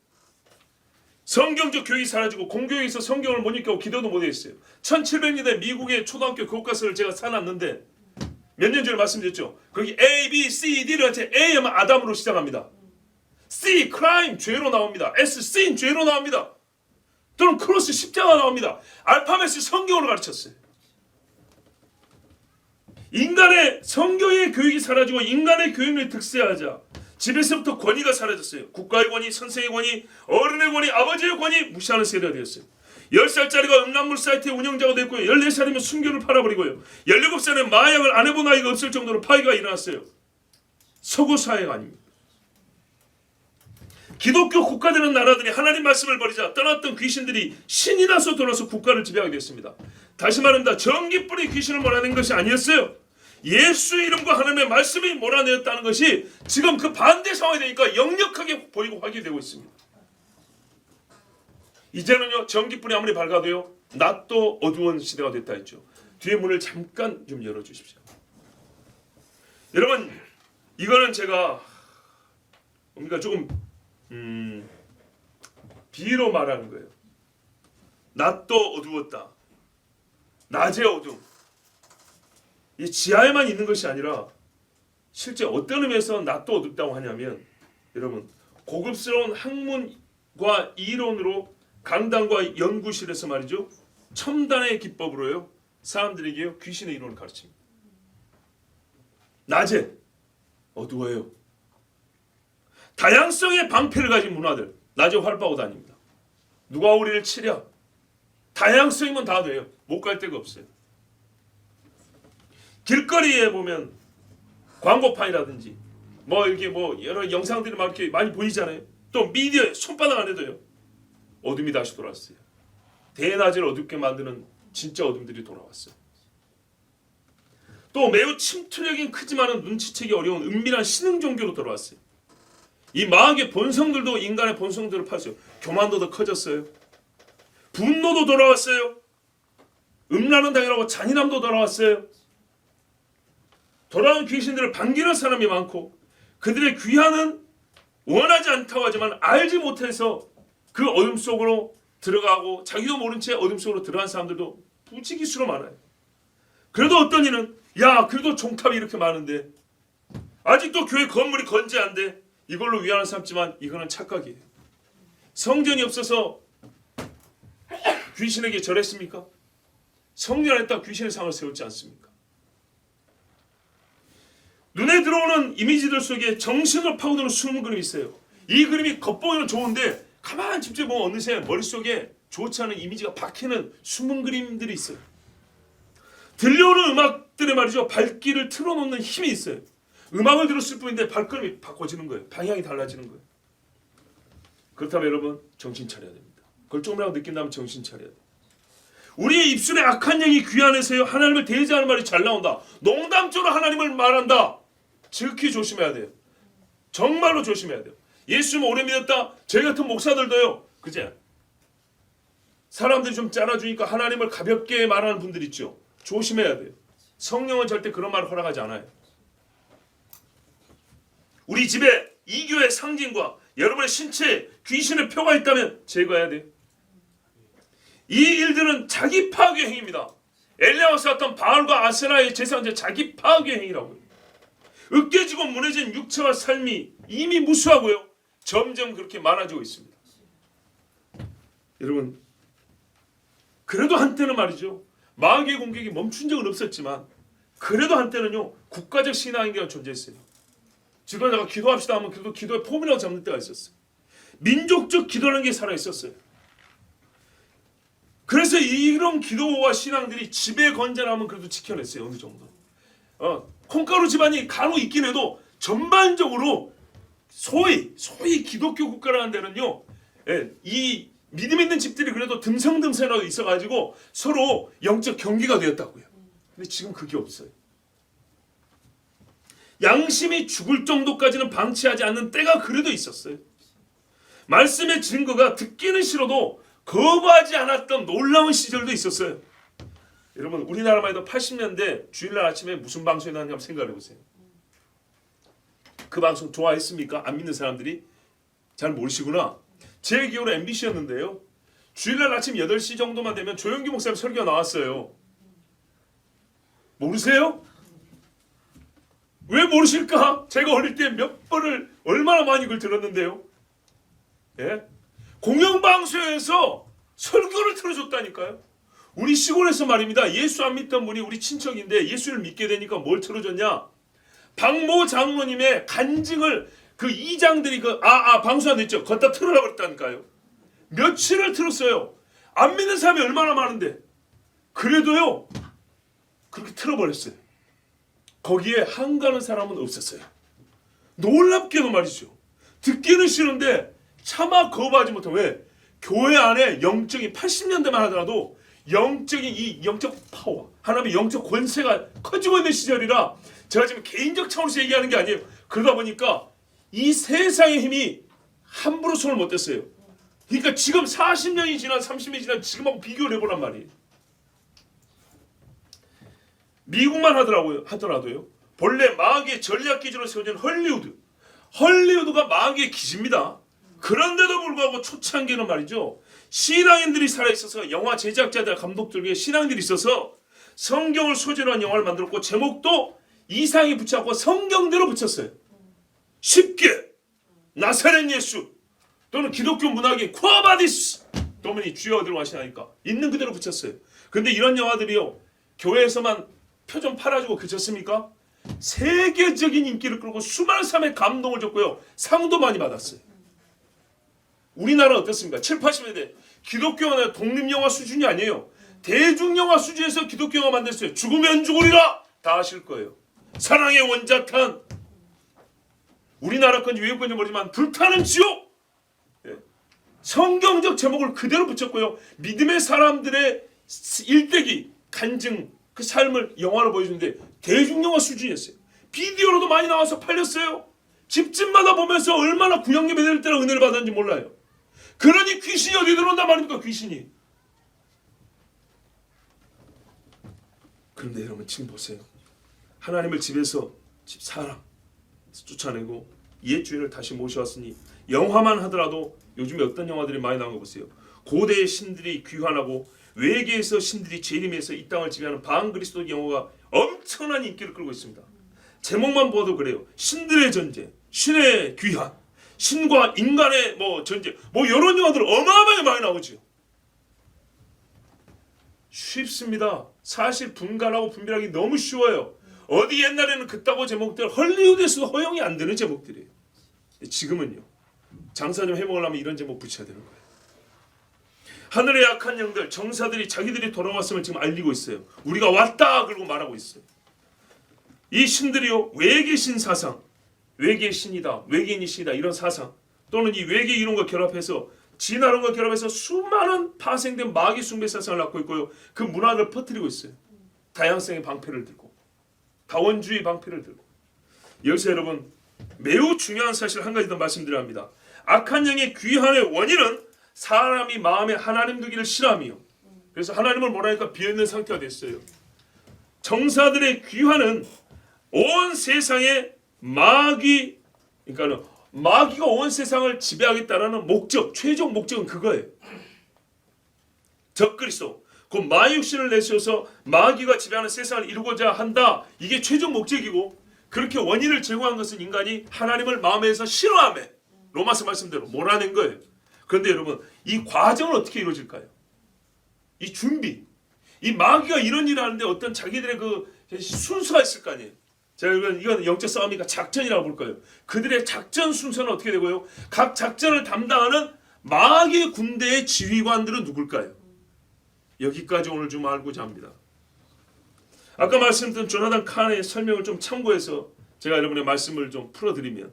성경적 교육이 사라지고 공교육에서 성경을 못 읽고 기도도 못 했어요. 1700년대 미국의 초등학교 교과서를 제가 사놨는데 몇 년 전에 말씀드렸죠. 거기 A, B, C, D를 같이 A 하면 아담으로 시작합니다. C, crime, 죄로 나옵니다. S, sin, 죄로 나옵니다. 또는 크로스, 십자가 나옵니다. 알파벳을 성경으로 가르쳤어요. 인간의 성경의 교육이 사라지고 인간의 교육을 득세하자 집에서부터 권위가 사라졌어요. 국가의 권위, 선생의 권위, 어른의 권위, 아버지의 권위 무시하는 세대가 되었어요. 10살짜리가 음란물 사이트의 운영자가 됐고요. 14살이면 순교를 팔아버리고요. 17살에 마약을 안 해본 아이가 없을 정도로 파괴가 일어났어요. 서구 사회가 아닙니다. 기독교 국가되는 나라들이 하나님 말씀을 버리자 떠났던 귀신들이 신이 나서 돌아서 국가를 지배하게 됐습니다. 다시 말합니다. 전기불이 귀신을 몰아낸 것이 아니었어요. 예수의 이름과 하나님의 말씀이 몰아내었다는 것이 지금 그 반대 상황이 되니까 역력하게 보이고 확인되고 있습니다. 이제는요, 전기불이 아무리 밝아도요, 낮도 어두운 시대가 됐다 했죠. 뒤에 문을 잠깐 좀 열어주십시오. 여러분, 이거는 제가 우리가 조금 비유로 말하는 거예요. 낮도 어두웠다. 낮의 어둠. 이 지하에만 있는 것이 아니라 실제 어떤 의미에서 낮도 어둡다고 하냐면, 여러분, 고급스러운 학문과 이론으로 강당과 연구실에서 말이죠, 첨단의 기법으로요 사람들에게요 귀신의 이론을 가르칩니다. 낮에 어두워요. 다양성의 방패를 가진 문화들 낮에 활보하고 다닙니다. 누가 우리를 치랴? 다양성이면 다 돼요. 못 갈 데가 없어요. 길거리에 보면 광고판이라든지 뭐 이렇게 뭐 여러 영상들이 막 이렇게 많이 보이잖아요. 또 미디어에 손바닥 안에도요 어둠이 다시 돌아왔어요. 대낮을 어둡게 만드는 진짜 어둠들이 돌아왔어요. 또 매우 침투력이 크지만은 눈치채기 어려운 은밀한 신흥 종교로 돌아왔어요. 이 마귀의 본성들도 인간의 본성들을 파죠. 교만도 더 커졌어요. 분노도 돌아왔어요. 음란은 당연하고 잔인함도 돌아왔어요. 돌아온 귀신들을 반기는 사람이 많고 그들의 귀환은 원하지 않다고 하지만 알지 못해서 그 어둠 속으로 들어가고 자기도 모른 채 어둠 속으로 들어간 사람들도 부지기수로 많아요. 그래도 어떤 이는 야 그래도 종탑이 이렇게 많은데 아직도 교회 건물이 건재한데 이걸로 위안을 삼지만 이거는 착각이에요. 성전이 없어서 귀신에게 절했습니까? 성전 안에다 귀신의 상을 세우지 않습니까? 눈에 들어오는 이미지들 속에 정신을 파고드는 숨은 그림이 있어요. 이 그림이 겉보기는 좋은데 가만히 집중해보면 어느새 머릿속에 좋지 않은 이미지가 박히는 숨은 그림들이 있어요. 들려오는 음악들에 말이죠. 발길을 틀어놓는 힘이 있어요. 음악을 들었을 뿐인데 발걸음이 바꿔지는 거예요. 방향이 달라지는 거예요. 그렇다면 여러분 정신 차려야 됩니다. 그걸 조금이라도 느낀다면 정신 차려야 돼요. 우리의 입술에 악한 영이 귀 안에서요 하나님을 대지하는 말이 잘 나온다. 농담조로 하나님을 말한다. 지극히 조심해야 돼요. 정말로 조심해야 돼요. 예수님을 오래 믿었다. 저희 같은 목사들도요. 그제 사람들이 좀 짜놔주니까 하나님을 가볍게 말하는 분들 있죠. 조심해야 돼요. 성령은 절대 그런 말을 허락하지 않아요. 우리 집에 이교의 상징과 여러분의 신체에 귀신의 표가 있다면 제거해야 돼요. 이 일들은 자기 파괴 행위입니다. 엘리야와 같은 바알과 아세라의 제사는 자기 파괴 행위라고요. 으깨지고 무너진 육체와 삶이 이미 무수하고요. 점점 그렇게 많아지고 있습니다. 여러분 그래도 한때는 말이죠. 마귀의 공격이 멈춘 적은 없었지만 그래도 한때는요. 국가적 신앙인계가 존재했어요. 지금 내가 기도합시다 하면 그래도 기도의 폼이라고 잡는 때가 있었어요. 민족적 기도라는 게 살아있었어요. 그래서 이런 기도와 신앙들이 지배 건전하면 그래도 지켜냈어요. 어느 정도. 콩가루 집안이 간혹 있긴 해도 전반적으로 소위 기독교 국가라는 데는요. 이 믿음 있는 집들이 그래도 듬성듬성하게 있어가지고 서로 영적 경계가 되었다고요. 근데 지금 그게 없어요. 양심이 죽을 정도까지는 방치하지 않는 때가 그래도 있었어요. 말씀의 증거가 듣기는 싫어도 거부하지 않았던 놀라운 시절도 있었어요. 여러분 우리나라만 해도 80년대 주일날 아침에 무슨 방송이 나왔는지 한번 생각해 보세요. 그 방송 좋아했습니까? 안 믿는 사람들이 잘 모르시구나. 제 기억으로 MBC였는데요. 주일날 아침 8시 정도만 되면 조영기 목사님 설교가 나왔어요. 모르세요? 왜 모르실까? 제가 어릴 때 몇 번을 얼마나 많이 그걸 들었는데요. 예? 공영방송에서 설교를 틀어줬다니까요. 우리 시골에서 말입니다. 예수 안 믿던 분이 우리 친척인데 예수를 믿게 되니까 뭘 틀어줬냐? 박모 장로님의 간증을 그 이장들이 방송 안 됐죠. 걷다 틀어라 그랬다니까요. 며칠을 틀었어요. 안 믿는 사람이 얼마나 많은데. 그래도요. 그렇게 틀어버렸어요. 거기에 한가는 사람은 없었어요. 놀랍게도 말이죠. 듣기는 싫은데 차마 거부하지 못하고 왜? 교회 안에 영적인 80년대만 하더라도 영적인 이 영적 파워, 하나님의 영적 권세가 커지고 있는 시절이라 제가 지금 개인적 차원에서 얘기하는 게 아니에요. 그러다 보니까 이 세상의 힘이 함부로 손을 못 댔어요. 그러니까 지금 40년이 지난 30년이 지난 지금하고 비교를 해보란 말이에요. 미국만 하더라도요. 본래 마귀의 전략 기지로 세워진 헐리우드가 마귀의 기지입니다. 그런데도 불구하고 초창기는 말이죠. 신앙인들이 살아있어서 영화 제작자들 감독들에게 신앙인들이 있어서 성경을 소재로 한 영화를 만들었고 제목도 이상이 붙잡고 성경대로 붙였어요. 쉽게 나사렛 예수 또는 기독교 문학인 쿠아바디스 또는 주여 어디로 가시나니까 있는 그대로 붙였어요. 근데 이런 영화들이요. 교회에서만 표 좀 팔아주고 그쳤습니까? 세계적인 인기를 끌고 수많은 사람의 감동을 줬고요. 상도 많이 받았어요. 우리나라는 어떻습니까? 7, 80년대 기독교가 독립영화 수준이 아니에요. 대중영화 수준에서 기독교가 만들었어요. 죽으면 죽으리라 다 아실 거예요. 사랑의 원자탄 우리나라 건지 외국 건지 모르지만 불타는 지옥 성경적 제목을 그대로 붙였고요. 믿음의 사람들의 일대기 간증 그 삶을 영화로 보여주는데 대중영화 수준이었어요. 비디오로도 많이 나와서 팔렸어요. 집집마다 보면서 얼마나 구역 예배 드릴 때나 은혜를 받았는지 몰라요. 그러니 귀신이 어디 들어온단 말입니까? 귀신이. 그런데 여러분 지금 보세요. 하나님을 집에서 집 사람 쫓아내고 옛 주인을 다시 모셔왔으니 영화만 하더라도 요즘에 어떤 영화들이 많이 나온 거 보세요. 고대의 신들이 귀환하고 외계에서 신들이 재림해서 이 땅을 지배하는 반그리스도 영화가 엄청난 인기를 끌고 있습니다. 제목만 봐도 그래요. 신들의 전쟁, 신의 귀환, 신과 인간의 전쟁, 이런 영화들 어마어마하게 많이 나오죠. 쉽습니다. 사실 분간하고 분별하기 너무 쉬워요. 어디 옛날에는 그따구 제목들 헐리우드에서도 허용이 안 되는 제목들이에요. 지금은요. 장사 좀 해먹으려면 이런 제목 붙여야 되는 거예요. 하늘의 약한 영들, 정사들이 자기들이 돌아왔음을 지금 알리고 있어요. 우리가 왔다 그러고 말하고 있어요. 이 신들이요. 외계신 사상, 외계의 신이다, 외계인이 신이다 이런 사상 또는 이 외계 이론과 결합해서 진화론과 결합해서 수많은 파생된 마귀 숭배 사상을 낳고 있고요. 그 문화를 퍼뜨리고 있어요. 다양성의 방패를 들고 다원주의 방패를 들고 여기서 여러분 매우 중요한 사실 한 가지 더 말씀드려야 합니다. 악한 영의 귀환의 원인은 사람이 마음에 하나님 두기를 싫어함이요. 그래서 하나님을 몰라니까 비어있는 상태가 됐어요. 정사들의 귀환은 온 세상에 그러니까 마귀가 온 세상을 지배하겠다는 목적, 최종 목적은 그거예요. 적그리스도, 그 마육신을 내세워서 마귀가 지배하는 세상을 이루고자 한다. 이게 최종 목적이고 그렇게 원인을 제공한 것은 인간이 하나님을 마음에서 싫어하며 로마서 말씀대로 몰아낸 거예요. 그런데 여러분 이 과정은 어떻게 이루어질까요? 이 준비, 이 마귀가 이런 일을 하는데 어떤 자기들의 그 순서가 있을 거 아니에요. 제가 이건 영적 싸움이니까 작전이라고 볼 거예요. 그들의 작전 순서는 어떻게 되고요? 각 작전을 담당하는 마귀 군대의 지휘관들은 누굴까요? 여기까지 오늘 좀 알고자 합니다. 아까 말씀드린 조나단 칸의 설명을 좀 참고해서 제가 여러분의 말씀을 좀 풀어드리면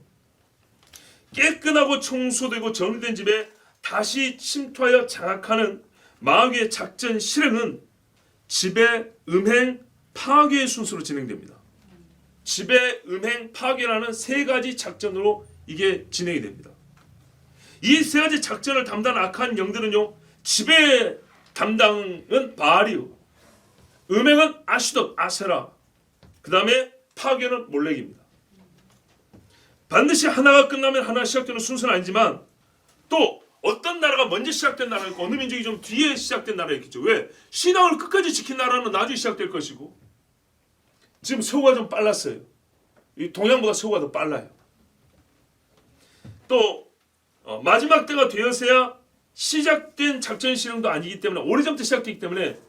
깨끗하고 청소되고 정리된 집에 다시 침투하여 장악하는 마귀의 작전 실행은 지배, 음행, 파괴의 순서로 진행됩니다. 지배, 음행, 파괴라는 세 가지 작전으로 이게 진행이 됩니다. 이 세 가지 작전을 담당한 악한 영들은요. 지배 담당은 바알이요. 음행은 아시돗, 아세라. 그 다음에 파괴는 몰렉입니다. 반드시 하나가 끝나면 하나 시작되는 순서는 아니지만 또 어떤 나라가 먼저 시작된 나라가 있고 어느 민족이 좀 뒤에 시작된 나라가 있겠죠. 왜? 신앙을 끝까지 지킨 나라는 나중에 시작될 것이고 지금 서구가 좀 빨랐어요. 이 동양보다 서구가 더 빨라요. 또 마지막 때가 되어서야 시작된 작전 실행도 아니기 때문에 오래전부터 시작되기 때문에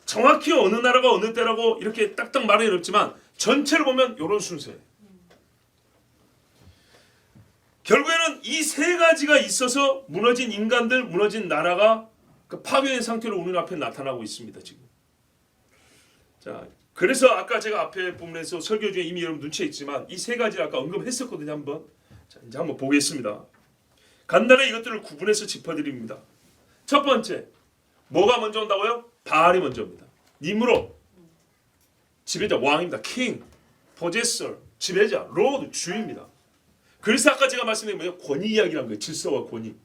정확히 어느 나라가 어느 때라고 이렇게 딱딱 말하기는 어렵지만 전체를 보면 이런 순서예요. 결국에는 이 세 가지가 있어서 무너진 인간들, 무너진 나라가 그 파괴된 상태로 우리 앞에 나타나고 있습니다. 지금. 자, 그래서 아까 제가 앞에 부분에서 설교 중에 이미 여러분 눈치에 있지만 이 세 가지를 아까 언급했었거든요. 한번. 자, 이제 한번 보겠습니다. 간단히 이것들을 구분해서 짚어드립니다. 첫 번째, 뭐가 먼저 온다고요? 바알이 먼저 옵니다. 니므로, 지배자, 왕입니다. king, possessor, 지배자, lord, 주입니다. 그래서 아까 제가 말씀드린 뭐예요? 권위 이야기란 거예요. 질서와 권위.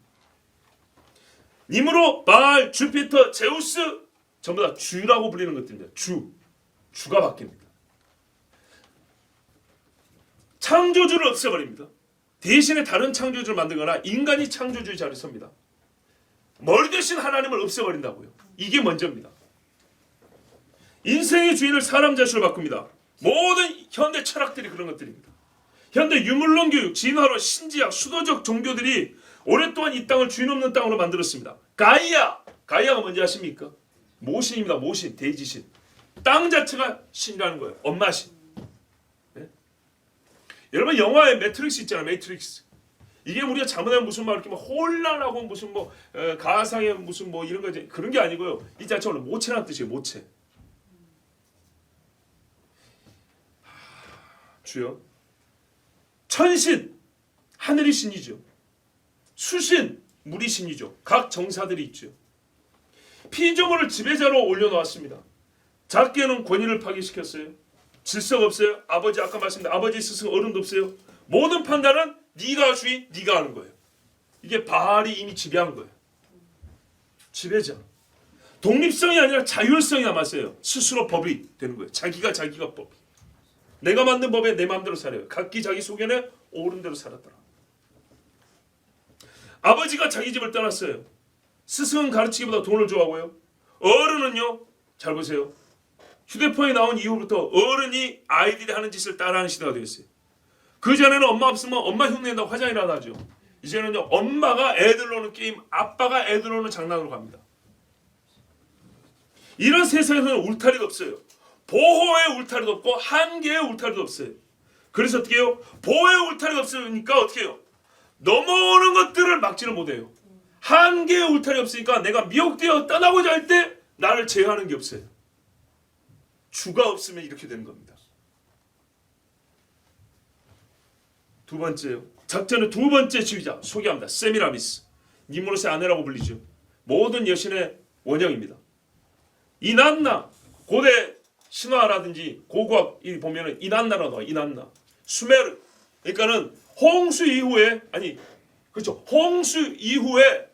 니므로, 바알, 주피터, 제우스 전부 다 주라고 불리는 것들입니다. 주가 바뀝니다. 창조주를 없애버립니다. 대신에 다른 창조주를 만들거나 인간이 창조주의 자리에 섭니다. 머리 대신 하나님을 없애버린다고요. 이게 먼저입니다. 인생의 주인을 사람 자신으로 바꿉니다. 모든 현대 철학들이 그런 것들입니다. 현대 유물론 교육, 진화론, 신지학, 수도적 종교들이 오랫동안 이 땅을 주인 없는 땅으로 만들었습니다. 가이아가 뭔지 아십니까? 모신입니다. 모신, 대지신. 땅 자체가 신이라는 거예요. 엄마신. 네? 여러분 영화에 매트릭스 있잖아요. 매트릭스. 이게 우리가 잘못하면 무슨 막 이렇게 막 혼란하고 무슨 뭐 가상의 무슨 뭐 이런 거 그런 게 아니고요. 이 자체가 모체라는 뜻이에요. 모체. 주여. 천신, 하늘이 신이죠. 수신, 물이 신이죠. 각 정사들이 있죠. 피조물을 지배자로 올려놓았습니다. 작게는 권위를 파괴시켰어요. 질서가 없어요. 아버지 아까 말씀드린 아버지 스승 어른도 없어요. 모든 판단은 네가 주인, 네가 하는 거예요. 이게 바알이 이미 지배한 거예요. 지배자. 독립성이 아니라 자율성이 남았어요. 스스로 법이 되는 거예요. 자기가 법. 내가 만든 법에 내 마음대로 살아요. 각기 자기 소견에 옳은 대로 살았더라. 아버지가 자기 집을 떠났어요. 스승은 가르치기보다 돈을 좋아하고요. 어른은요. 잘 보세요. 휴대폰이 나온 이후부터 어른이 아이들이 하는 짓을 따라하는 시대가 되었어요. 그전에는 엄마 없으면 엄마 흉내낸다고 화장이라도 하죠. 이제는요. 엄마가 애들 노는 게임, 아빠가 애들 노는 장난으로 갑니다. 이런 세상에서는 울타리가 없어요. 보호의 울타리도 없고 한계의 울타리도 없어요. 그래서 어떻게 해요? 보호의 울타리가 없으니까 어떻게 해요? 넘어오는 것들을 막지를 못해요. 한계의 울타리가 없으니까 내가 미혹되어 떠나고자 할 때 나를 제어하는 게 없어요. 주가 없으면 이렇게 되는 겁니다. 두 번째요. 작전의 두 번째 지휘자 소개합니다. 세미라미스. 니무롯의 아내라고 불리죠. 모든 여신의 원형입니다. 이난나. 고대 신화라든지 고고학이 보면은 이난나라 나와. 이난나. 수메르. 그러니까는 홍수 이후에 홍수 이후에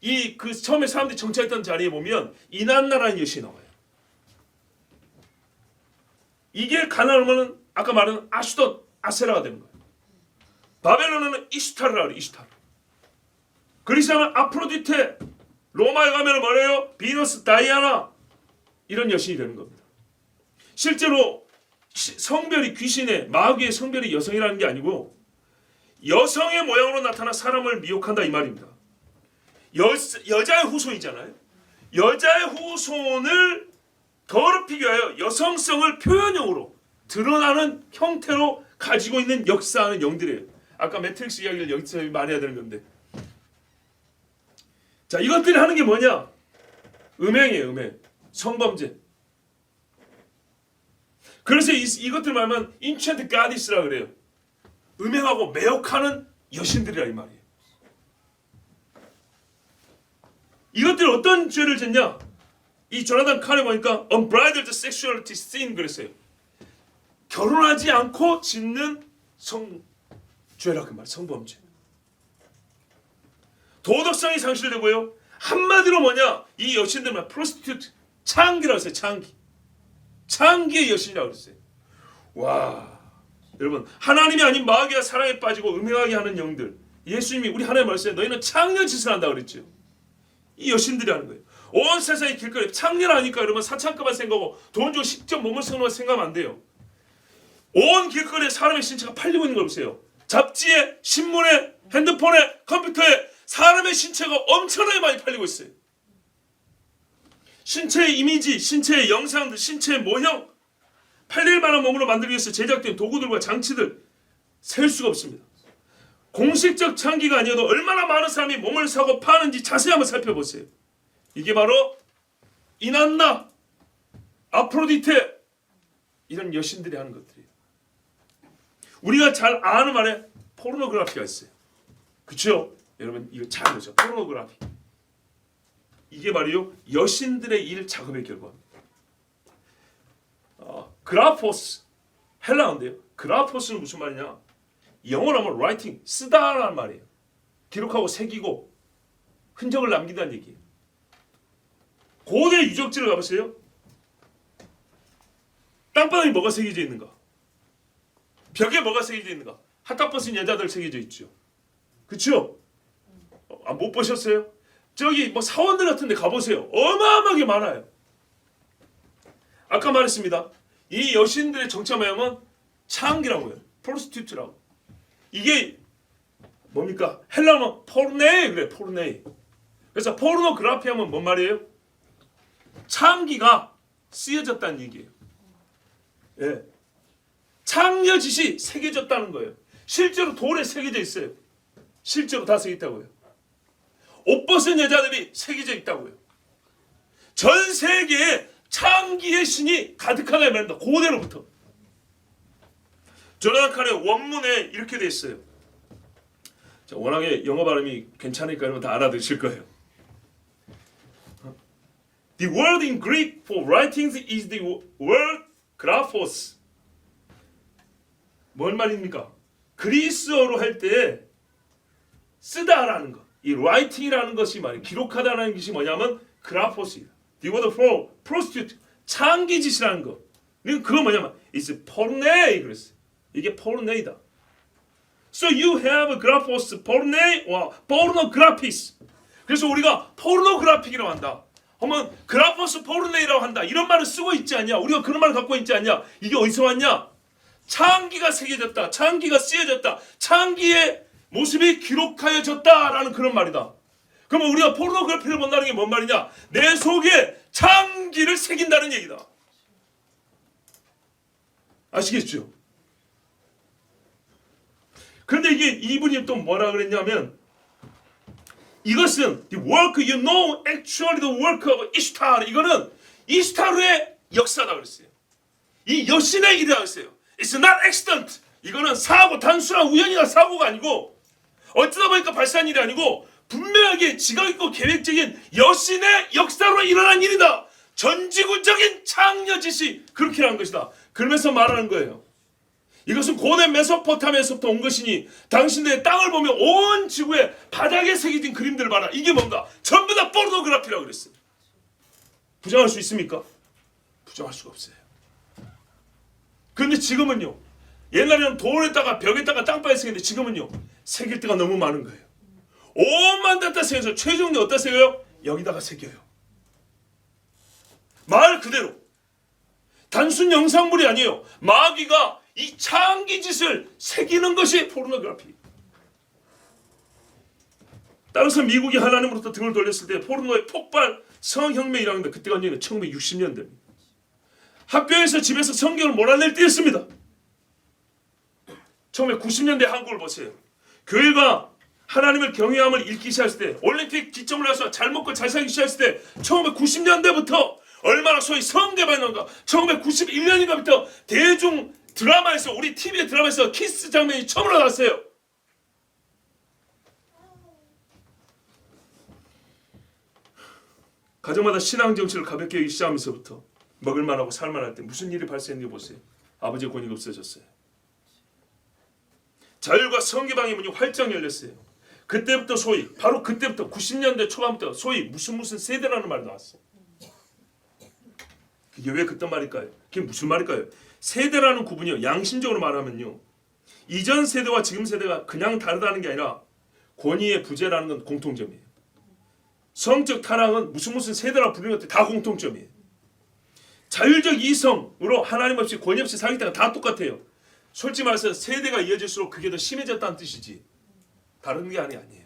이 그 처음에 사람들이 정착했던 자리에 보면 이난나라는 여신이 나와요. 이게 가나안은 아까 말한 아슈돈, 아세라가 되는 거예요. 바벨론은 이슈타르라 그래요. 이슈타르. 그리스는 아프로디테, 로마에 가면 뭐래요? 비너스, 다이아나 이런 여신이 되는 겁니다. 실제로 성별이 귀신의 마귀의 성별이 여성이라는 게 아니고 여성의 모양으로 나타나 사람을 미혹한다 이 말입니다. 여자의 후손이잖아요. 여자의 후손을 더럽히기 위하여 여성성을 표현형으로 드러나는 형태로 가지고 있는 역사하는 영들이에요. 아까 매트릭스 이야기를 여기서 많이 해야 되는 건데. 자, 이것들이 하는 게 뭐냐? 음행이에요. 음행. 성범죄. 그래서 이것들 말하면 인챈트 가디스라 그래요. 음행하고 매혹하는 여신들이라 이 말이에요. 이것들이 어떤 죄를 짓냐? 이 조나단 칸에 보니까 unbridled sexuality sin 그랬어요. 결혼하지 않고 짓는 성죄라 그 말, 성범죄. 도덕성이 상실되고요. 한마디로 뭐냐? 이 여신들만 prostitute, 창기라고 했어요. 창기의 여신이라고 그랬어요. 와, 여러분, 하나님이 아닌 마귀와 사랑에 빠지고 음행하게 하는 영들, 예수님이 우리 하나님 말씀에 너희는 창녀 짓을 한다 그랬죠. 이 여신들이 하는 거예요. 온 세상의 길거리 창녀라니까 여러분 사창가만 생각하고 돈 주고 직접 몸을 쓰는 거 생각하면 안 돼요. 온 길거리에 사람의 신체가 팔리고 있는 걸 보세요. 잡지에, 신문에, 핸드폰에, 컴퓨터에 사람의 신체가 엄청나게 많이 팔리고 있어요. 신체의 이미지, 신체의 영상들, 신체의 모형, 팔릴 만한 몸으로 만들기 위해서 제작된 도구들과 장치들 셀 수가 없습니다. 공식적 창기가 아니어도 얼마나 많은 사람이 몸을 사고 파는지 자세히 한번 살펴보세요. 이게 바로 이난나, 아프로디테 이런 여신들이 하는 것들이에요. 우리가 잘 아는 말에 포르노그래피가 있어요. 그렇죠? 여러분 이거 잘 아죠? 포르노그래피. 이게 바로 여신들의 일 작업의 결과입니다. 그라포스, 헬라어인데요. 그라포스는 무슨 말이냐? 영어로 하면 writing, 쓰다라는 말이에요. 기록하고 새기고 흔적을 남긴다는 얘기예요. 고대 유적지를 가보세요. 땅바닥에 뭐가 새겨져 있는가? 벽에 뭐가 새겨져 있는가? 핫딱 벗은 여자들 새겨져 있죠. 그렇죠? 못 보셨어요? 저기 뭐 사원들 같은 데 가보세요. 어마어마하게 많아요. 아까 말했습니다. 이 여신들의 정체 모양은 창기라고요. 프로스티튜트라고. 이게 뭡니까? 헬라어는 포르네이 그래. 포르네이. 그래서 포르노그래피 하면 뭔 말이에요? 창기가 쓰여졌다는 얘기예요. 예. 창녀짓이 새겨졌다는 거예요. 실제로 돌에 새겨져 있어요. 실제로 다 새겨 있다고요. 옷 벗은 여자들이 새겨져 있다고요. 전 세계에 창기의 신이 가득하다 말입니다. 고대로부터. 조나단 칸의 원문에 이렇게 돼 있어요. 자, 워낙에 영어 발음이 괜찮으니까 여러분 다 알아들으실 거예요. The word in Greek for writings is the word graphos. 뭔 말입니까? 그리스어로 할 때 쓰다라는 것, 이 writing이라는 것이 말이에요. 기록하다라는 것이 뭐냐면 graphos이에요. The word for prostitute, 창기짓이라는 것. 그거 뭐냐면 it's porne 그랬어요. 이게 porne이다. So you have graphos, porne, or pornographies. 그래서 우리가 pornographic이라고 한다. 하면 그라포스 포르네이라고 한다. 이런 말을 쓰고 있지 않냐? 우리가 그런 말을 갖고 있지 않냐? 이게 어디서 왔냐? 창기가 새겨졌다. 창기가 쓰여졌다. 창기의 모습이 기록하여졌다라는 그런 말이다. 그러면 우리가 포르노그래피를 본다는 게 뭔 말이냐? 내 속에 창기를 새긴다는 얘기다. 아시겠죠? 그런데 이게 이분이 또 뭐라 그랬냐면 이것은 the work you know actually the work of 이슈타르. 이거는 이슈타르의 역사다 그랬어요. 이 여신의 일이라고 했어요. It's not accident. 이거는 사고, 단순한 우연이나 사고가 아니고 어쩌다 보니까 발생한 일이 아니고 분명하게 지각 있고 계획적인 여신의 역사로 일어난 일이다. 전지구적인 창녀짓이 그렇게 한 것이다. 그러면서 말하는 거예요. 이것은 고대 메소포타미아에서부터 온 것이니 당신들의 땅을 보며 온 지구에 바닥에 새겨진 그림들을 봐라. 이게 뭔가? 전부 다 포르노그래피라고 그랬어요. 부정할 수 있습니까? 부정할 수가 없어요. 그런데 지금은요. 옛날에는 돌에다가 벽에다가 땅바닥에 새겼는데 지금은요. 새길 때가 너무 많은 거예요. 온만 데다 새겨서 최종적으로 어디다 새겨요? 여기다가 새겨요. 말 그대로. 단순 영상물이 아니에요. 마귀가 이 창기짓을 새기는 것이 포르노그래피. 따라서 미국이 하나님으로부터 등을 돌렸을 때 포르노의 폭발 성혁명이라는 데 그때가 언제냐? 1960년대입니다. 학교에서 집에서 성경을 몰아낼 때였습니다. 1990년대 한국을 보세요. 교회가 하나님을 경외함을 잃기 시작했을 때, 올림픽 기점을 해서 잘 먹고 잘 살기 시작했을 때 1990년대부터 얼마나 소위 성개발인가 1991년인가부터 대중 드라마에서 우리 TV의 드라마에서 키스 장면이 처음으로 나왔어요. 가정마다 신앙 정치를 가볍게 여기기 시작하면서부터 먹을만하고 살만할 때 무슨 일이 발생했는지 보세요. 아버지의 권위가 없어졌어요. 자율과 성개방의 문이 활짝 열렸어요. 그때부터 소위 바로 그때부터 90년대 초반부터 소위 무슨 세대라는 말이 나왔어요. 그게 왜 그딴 말일까요? 그게 무슨 말일까요? 세대라는 구분이요. 양심적으로 말하면요. 이전 세대와 지금 세대가 그냥 다르다는 게 아니라 권위의 부재라는 건 공통점이에요. 성적 타락은 무슨 세대라 부르는 것들 다 공통점이에요. 자율적 이성으로 하나님 없이 권위 없이 살겠다가 다 똑같아요. 솔직히 말해서 세대가 이어질수록 그게 더 심해졌다는 뜻이지 다른 게 아니에요.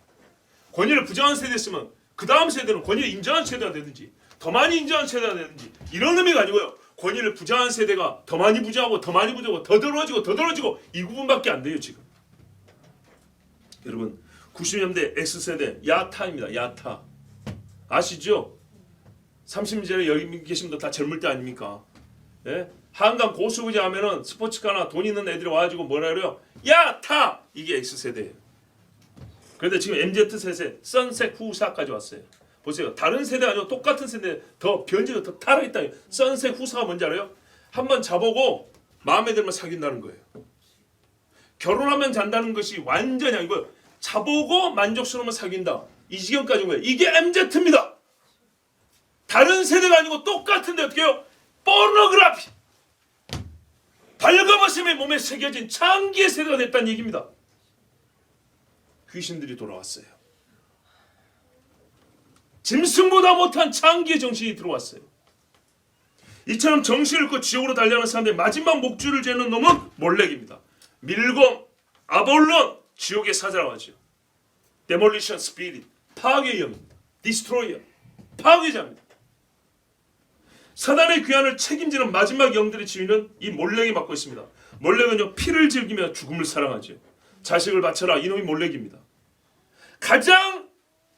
권위를 부정한 세대였으면 그 다음 세대는 권위를 인정한 세대가 되든지 더 많이 인정한 세대가 되든지 이런 의미가 아니고요. 권위를 부정한 세대가 더 많이 부정하고 더 많이 부정하고 더 더러워지고 이 부분밖에 안 돼요 지금. 여러분 90년대 X세대 야타입니다. 야타 아시죠? 30년대 여기 계신 분들 다 젊을 때 아닙니까? 예? 한강 고수부지 하면은 스포츠카나 돈 있는 애들이 와가지고 뭐라 그래요? 야타! 이게 X세대예요. 그런데 지금 MZ세대 선셋 후사까지 왔어요. 보세요. 다른 세대 아니고 똑같은 세대 더 변질이 더 타락했다. 선셋 후사가 뭔지 알아요? 한번 자보고 마음에 들면 사귄다는 거예요. 결혼하면 잔다는 것이 완전히 아니고 자보고 만족스러우면 사귄다. 이 지경까지 온 거예요. 이게 MZ입니다. 다른 세대가 아니고 똑같은데 어떻게 해요? 포르노그래피. 발가벗음의 몸에 새겨진 창기의 세대가 됐다는 얘기입니다. 귀신들이 돌아왔어요. 짐승보다 못한 창기의 정신이 들어왔어요. 이처럼 정신을 잃고 지옥으로 달려가는 사람들의 마지막 목줄을 재는 놈은 몰렉입니다. 밀곰, 아볼론, 지옥의 사자라고 하죠. 데몰리션 스피릿, 파괴의 영입니다. 디스트로이어, 파괴자입니다. 사단의 귀환을 책임지는 마지막 영들의 지위는 이 몰렉이 맡고 있습니다. 몰렉은요 피를 즐기며 죽음을 사랑하죠. 자식을 바쳐라 이놈이 몰렉입니다. 가장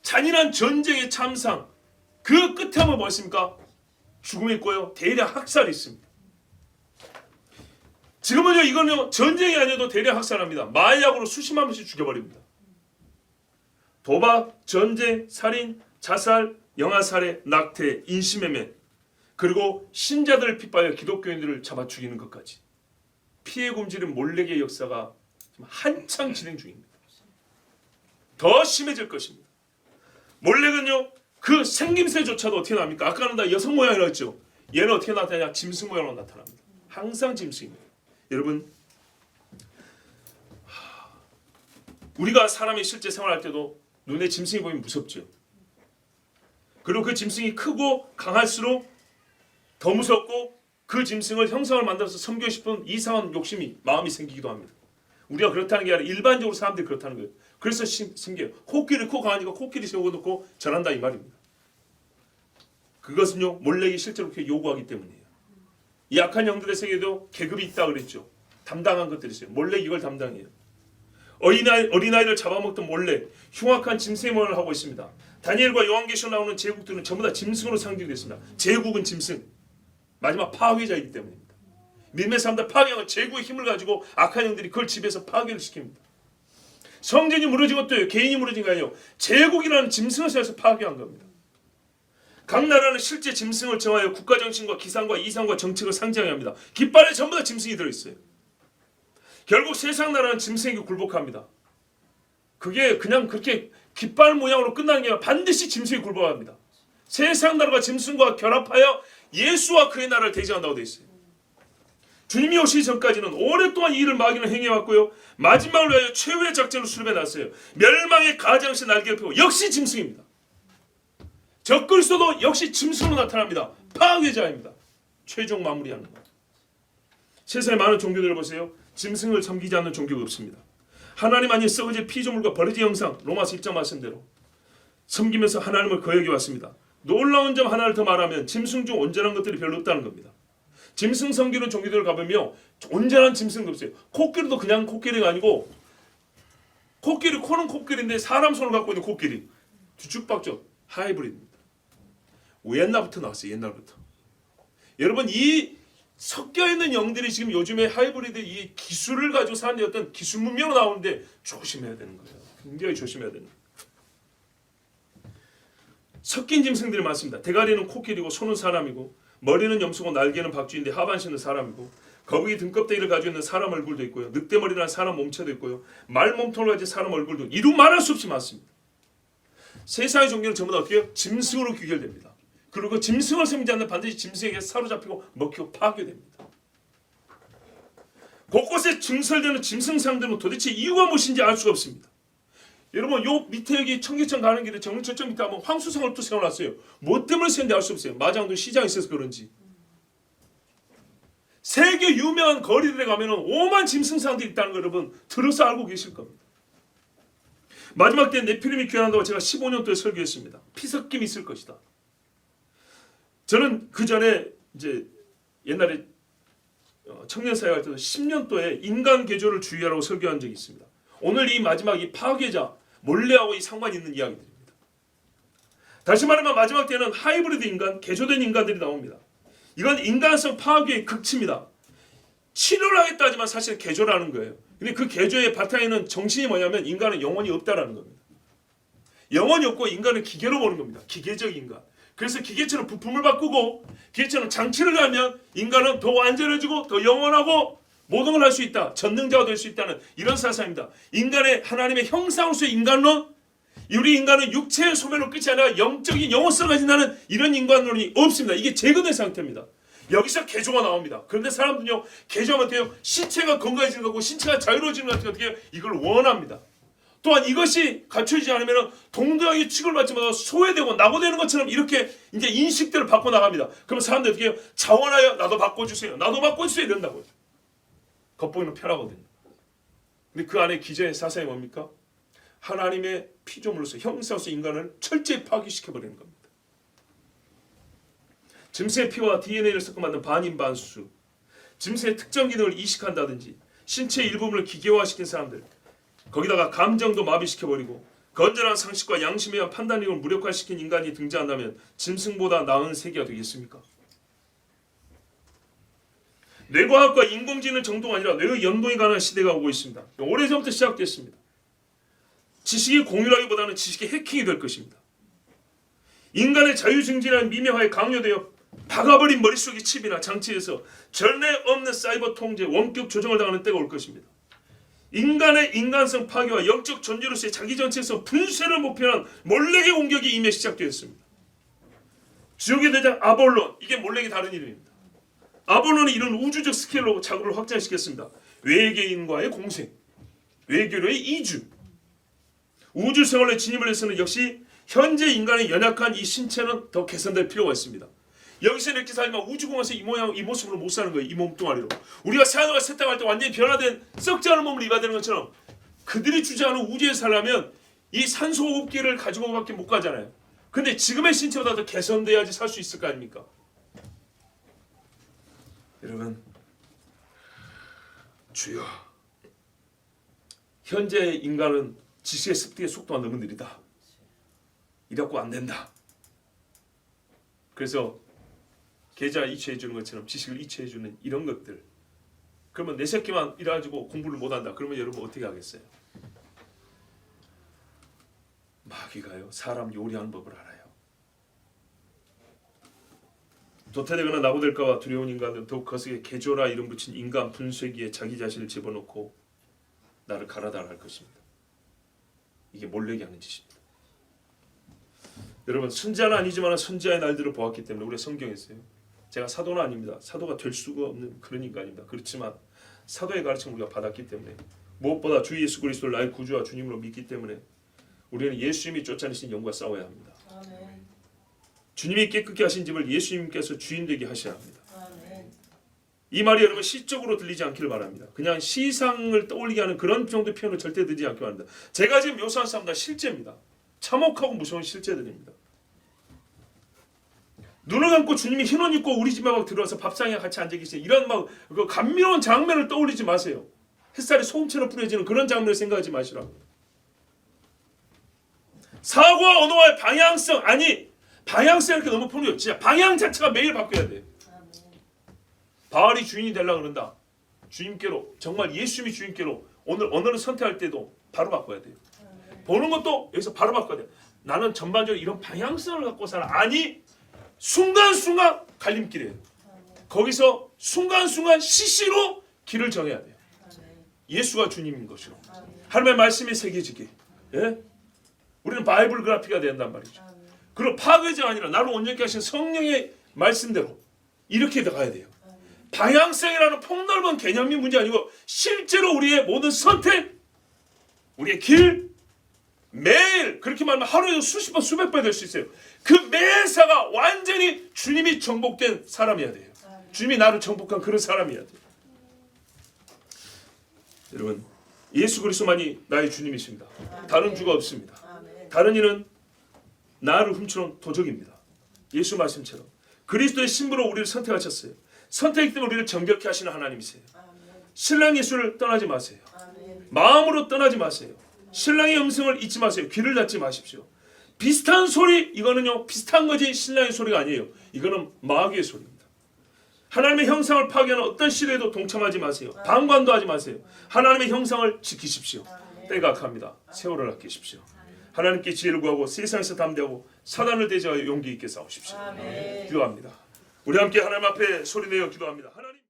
잔인한 전쟁의 참상 그 끝에 한번 뭐 있습니까? 죽음이 있고요 대량 학살이 있습니다. 지금은요 이거는요 전쟁이 아니어도 대량 학살합니다. 마약으로 수십만 명씩 죽여버립니다. 도박, 전쟁, 살인, 자살, 영아살해, 낙태, 인신매매 그리고 신자들을 핍박하여 기독교인들을 잡아 죽이는 것까지 피해 굶주린 몰렉의 역사가 지금 한창 진행 중입니다. 더 심해질 것입니다. 몰렉은요 그 생김새조차도 어떻게 나옵니까? 아까는 다 여성 모양이라고 했죠. 얘는 어떻게 나타나냐? 짐승 모양으로 나타납니다. 항상 짐승입니다. 여러분 우리가 사람이 실제 생활할 때도 눈에 짐승이 보이면 무섭죠. 그리고 그 짐승이 크고 강할수록 더 무섭고 그 짐승을 형상을 만들어서 섬기고 싶은 이상한 욕심이 마음이 생기기도 합니다. 우리가 그렇다는 게 아니라 일반적으로 사람들이 그렇다는 거예요. 그래서 생겨요. 코끼리 코 강하니까 코끼리 세워놓고 절한다 이 말입니다. 그것은요 몰렉이 실제로 그렇게 요구하기 때문이에요. 이 악한 영들의 세계에도 계급이 있다 그랬죠. 담당한 것들이 있어요. 몰렉 이걸 담당해요. 어린아이를 잡아먹던 몰렉 흉악한 짐승의 모양을 하고 있습니다. 다니엘과 요한계시로 나오는 제국들은 전부 다 짐승으로 상징됐습니다. 제국은 짐승 마지막 파괴자이기 때문입니다. 믿음의 사람들 파괴하고 제국의 힘을 가지고 악한 영들이 그걸 지배해서 파괴를 시킵니다. 성전이 무너진 것도 개인이 무너진 거 아니에요. 제국이라는 짐승을 세워서 파괴한 겁니다. 각 나라는 실제 짐승을 정하여 국가 정신과 기상과 이상과 정책을 상징하게 합니다. 깃발에 전부 다 짐승이 들어있어요. 결국 세상 나라는 짐승에게 굴복합니다. 그게 그냥 그렇게 깃발 모양으로 끝나는 게 아니라 반드시 짐승에 굴복합니다. 세상 나라가 짐승과 결합하여 예수와 그의 나라를 대적한다고 되어 있어요. 주님이 오시기 전까지는 오랫동안 이 일을 마귀는 행해왔고요. 마지막을 위하여 최후의 작전을 수립해 놨어요. 멸망의 가장시 날개를 펴고 역시 짐승입니다. 적그리스도도 역시 짐승으로 나타납니다. 파괴자입니다. 최종 마무리하는 것. 세상의 많은 종교들을 보세요. 짐승을 섬기지 않는 종교가 없습니다. 하나님 아닌 썩어질 피조물과 버려진 형상 로마서 1장 말씀대로 섬기면서 하나님을 거역해 왔습니다. 놀라운 점 하나를 더 말하면 짐승 중 온전한 것들이 별로 없다는 겁니다. 짐승 섬기는 종교들을 가보면 온전한 짐승도 없어요. 코끼리도 그냥 코끼리가 아니고 코끼리 코는 코끼리인데 사람 손을 갖고 있는 코끼리 뒤죽박죽 하이브리드입니다. 옛날부터 나왔어요. 옛날부터. 여러분 이 섞여있는 영들이 지금 요즘에 하이브리드 이 기술을 가지고 사는 어떤 기술 문명으로 나오는데 조심해야 되는 거예요. 굉장히 조심해야 되는 거예요. 섞인 짐승들이 많습니다. 대가리는 코끼리고 손은 사람이고 머리는 염소고 날개는 박쥐인데 하반신은 사람이고 거북이 등껍데기를 가지고 있는 사람 얼굴도 있고요. 늑대머리라는 사람 몸체도 있고요. 말 몸통을 가진 사람 얼굴도 이루 말할 수 없이 많습니다. 세상의 종교는 전부 다 어떻게 해요? 짐승으로 귀결됩니다. 그리고 짐승을 섬기지 않는 반드시 짐승에게 사로잡히고 먹히고 파괴됩니다. 곳곳에 증설되는 짐승상들은 도대체 이유가 무엇인지 알 수가 없습니다. 여러분 요 밑에 여기 청계천 가는 길에 정릉철저 밑에 한번 황수성을 또 세워놨어요. 뭐 때문에 세웠는지 알 수 없어요. 마장도 시장이 있어서 그런지. 세계 유명한 거리들에 가면은 오만 짐승상들이 있다는 거 여러분 들어서 알고 계실 겁니다. 마지막 때 네피림이 귀환한다고 제가 15년도에 설교했습니다. 피섞임이 있을 것이다. 저는 그 전에 이제 옛날에 청년사회 할 때도 10년도에 인간 개조를 주의하라고 설교한 적이 있습니다. 오늘 이 마지막 이 파괴자 몰래하고 이 상관이 있는 이야기들입니다. 다시 말하면 마지막 때는 하이브리드 인간, 개조된 인간들이 나옵니다. 이건 인간성 파괴의 극치입니다. 치료를 하겠다 하지만 사실은 개조라는 거예요. 근데 그 개조의 바탕에 있는 정신이 뭐냐면 인간은 영혼이 없다라는 겁니다. 영혼이 없고 인간은 기계로 보는 겁니다. 기계적 인간. 그래서 기계처럼 부품을 바꾸고 기계처럼 장치를 하면 인간은 더 완전해지고 더 영원하고 모든 걸 할 수 있다. 전능자가 될 수 있다는 이런 사상입니다. 인간의 하나님의 형상으로서의 인간론, 우리 인간은 육체의 소멸로 끝이 아니라 영적인 영혼성을 가진다는 이런 인간론이 없습니다. 이게 제거된 상태입니다. 여기서 개조가 나옵니다. 그런데 사람들은요, 개조하면 돼요. 신체가 건강해지는 거고 신체가 자유로워지는 것 같은 어떻게 해요? 이걸 원합니다. 또한 이것이 갖춰지지 않으면 동등하게 취급을 받지 못하고 소외되고 낙오되는 것처럼 이렇게 이제 인식들을 바꿔 나갑니다. 그럼 사람들이 어떻게 해요? 자원하여 나도 바꿔주세요. 나도 바꿔주세요. 이런다고요. 겉보기는 편하거든요. 근데 그 안에 기저의 사상이 뭡니까? 하나님의 피조물로서 형상으로서 인간을 철저히 파괴시켜버리는 겁니다. 짐승의 피와 DNA를 섞어 만든 반인반수, 짐승의 특정 기능을 이식한다든지 신체의 일부분을 기계화시킨 사람들, 거기다가 감정도 마비시켜버리고 건전한 상식과 양심에 의한 판단력을 무력화시킨 인간이 등장한다면 짐승보다 나은 세계가 되겠습니까? 뇌과학과 인공지능 정도가 아니라 뇌의 연동이 가능한 시대가 오고 있습니다. 오래전부터 시작됐습니다. 지식이 공유라기보다는 지식의 해킹이 될 것입니다. 인간의 자유증진한 미묘하에 강요되어 박아버린 머릿속의 칩이나 장치에서 전례 없는 사이버 통제, 원격 조정을 당하는 때가 올 것입니다. 인간의 인간성 파괴와 영적 존재로서의 자기 전체에서 분쇄를 목표한 몰래의 공격이 이미 시작되었습니다. 지옥의 대장 아볼론, 이게 몰래의 다른 이름입니다. 아볼론이 이런 우주적 스케일로 자구를 확장시켰습니다. 외계인과의 공생, 외계로의 이주, 우주 생활에 진입을 해서는 역시 현재 인간의 연약한 이 신체는 더 개선될 필요가 있습니다. 여기서 이렇게 살면 우주공항에서 이 모양, 이 모습으로 못 사는 거예요. 이 몸뚱아리로. 우리가 새하늘과 새 땅 할 때 완전히 변화된 썩지 않은 몸을 입어야 되는 것처럼 그들이 주재하는 우주에 살려면 이 산소 호흡기를 가지고밖에 못 가잖아요. 근데 지금의 신체보다 더 개선돼야지 살 수 있을 거 아닙니까? 여러분, 주여, 현재 인간은 지식의 습득의 속도가 너무 느리다. 이래갖고 안 된다. 그래서 계좌 이체해 주는 것처럼 지식을 이체해 주는 이런 것들. 그러면 내 새끼만 이래가지고 공부를 못한다. 그러면 여러분 어떻게 하겠어요? 마귀가요, 사람 요리하는 법을 알아요. 도태되거나 낙오될까봐 두려운 인간은 더욱 거세게 개조라 이름 붙인 인간 분쇄기에 자기 자신을 집어넣고 나를 갈아달라 할 것입니다. 이게 몰래게 하는 짓입니다. 여러분, 순자는 아니지만 선지자의 날들을 보았기 때문에 우리가 성경에서요, 제가 사도는 아닙니다. 사도가 될 수가 없는 그런 인간입니다. 그렇지만 사도의 가르침을 우리가 받았기 때문에, 무엇보다 주 예수 그리스도를 나의 구주와 주님으로 믿기 때문에 우리는 예수님이 쫓아내신 영과 싸워야 합니다. 아멘. 주님이 깨끗게 하신 집을 예수님께서 주인 되게 하셔야 합니다. 아멘. 이 말이 여러분 시적으로 들리지 않기를 바랍니다. 그냥 시상을 떠올리게 하는 그런 정도의 표현을 절대 듣지 않기 바랍니다. 제가 지금 묘사한 사람 다 실제입니다. 참혹하고 무서운 실제들입니다. 눈을 감고 주님이 흰 옷 입고 우리 집에 막 들어와서 밥상에 같이 앉아 계시는 이런 막 그 감미로운 장면을 떠올리지 마세요. 햇살이 소금처럼 뿌려지는 그런 장면을 생각하지 마시라고. 사고와 언어와의 방향성, 아니 방향성 이렇게 너무 포함해요. 진짜 방향 자체가 매일 바뀌어야 돼요. 바알이 주인이 되려고 그런다. 주님께로, 정말 예수님이 주님께로 오늘 언어를 선택할 때도 바로 바꿔야 돼요. 보는 것도 여기서 바로 바꿔야 돼요. 나는 전반적으로 이런 방향성을 갖고 살아. 아니, 순간순간 갈림길이에요. 거기서 순간순간 시시로 길을 정해야 돼요. 예수가 주님인 것이로. 하나님의 말씀이 새겨지게. 예? 우리는 바이블 그래피가 된단 말이죠. 그리고 파괴자가 아니라 나를 온전케 하신 성령의 말씀대로 이렇게 가야 돼요. 방향성이라는 폭넓은 개념이 문제 아니고 실제로 우리의 모든 선택, 우리의 길, 매일 그렇게 말하면 하루에도 수십 번 수백 번 될 수 있어요. 그 매사가 완전히 주님이 정복된 사람이어야 돼요. 주님이 나를 정복한 그런 사람이어야 돼요. 여러분, 예수 그리스도만이 나의 주님이십니다. 다른 주가 없습니다. 다른 이는 나를 훔쳐놓은 도적입니다. 예수 말씀처럼 그리스도의 신부로 우리를 선택하셨어요. 선택 때문에 우리를 정결케 하시는 하나님이세요. 신랑 예수를 떠나지 마세요. 마음으로 떠나지 마세요. 신랑의 음성을 잊지 마세요. 귀를 닫지 마십시오. 비슷한 소리, 이거는요 비슷한 거지 신랑의 소리가 아니에요. 이거는 마귀의 소리입니다. 하나님의 형상을 파괴하는 어떤 시대에도 동참하지 마세요. 방관도 하지 마세요. 하나님의 형상을 지키십시오. 때가 악합니다. 세월을 아끼십시오. 하나님께 지혜를 구하고 세상에서 담대하고 사단을 대적하여 용기 있게 싸우십시오. 기도합니다. 우리 함께 하나님 앞에 소리내어 기도합니다. 하나님.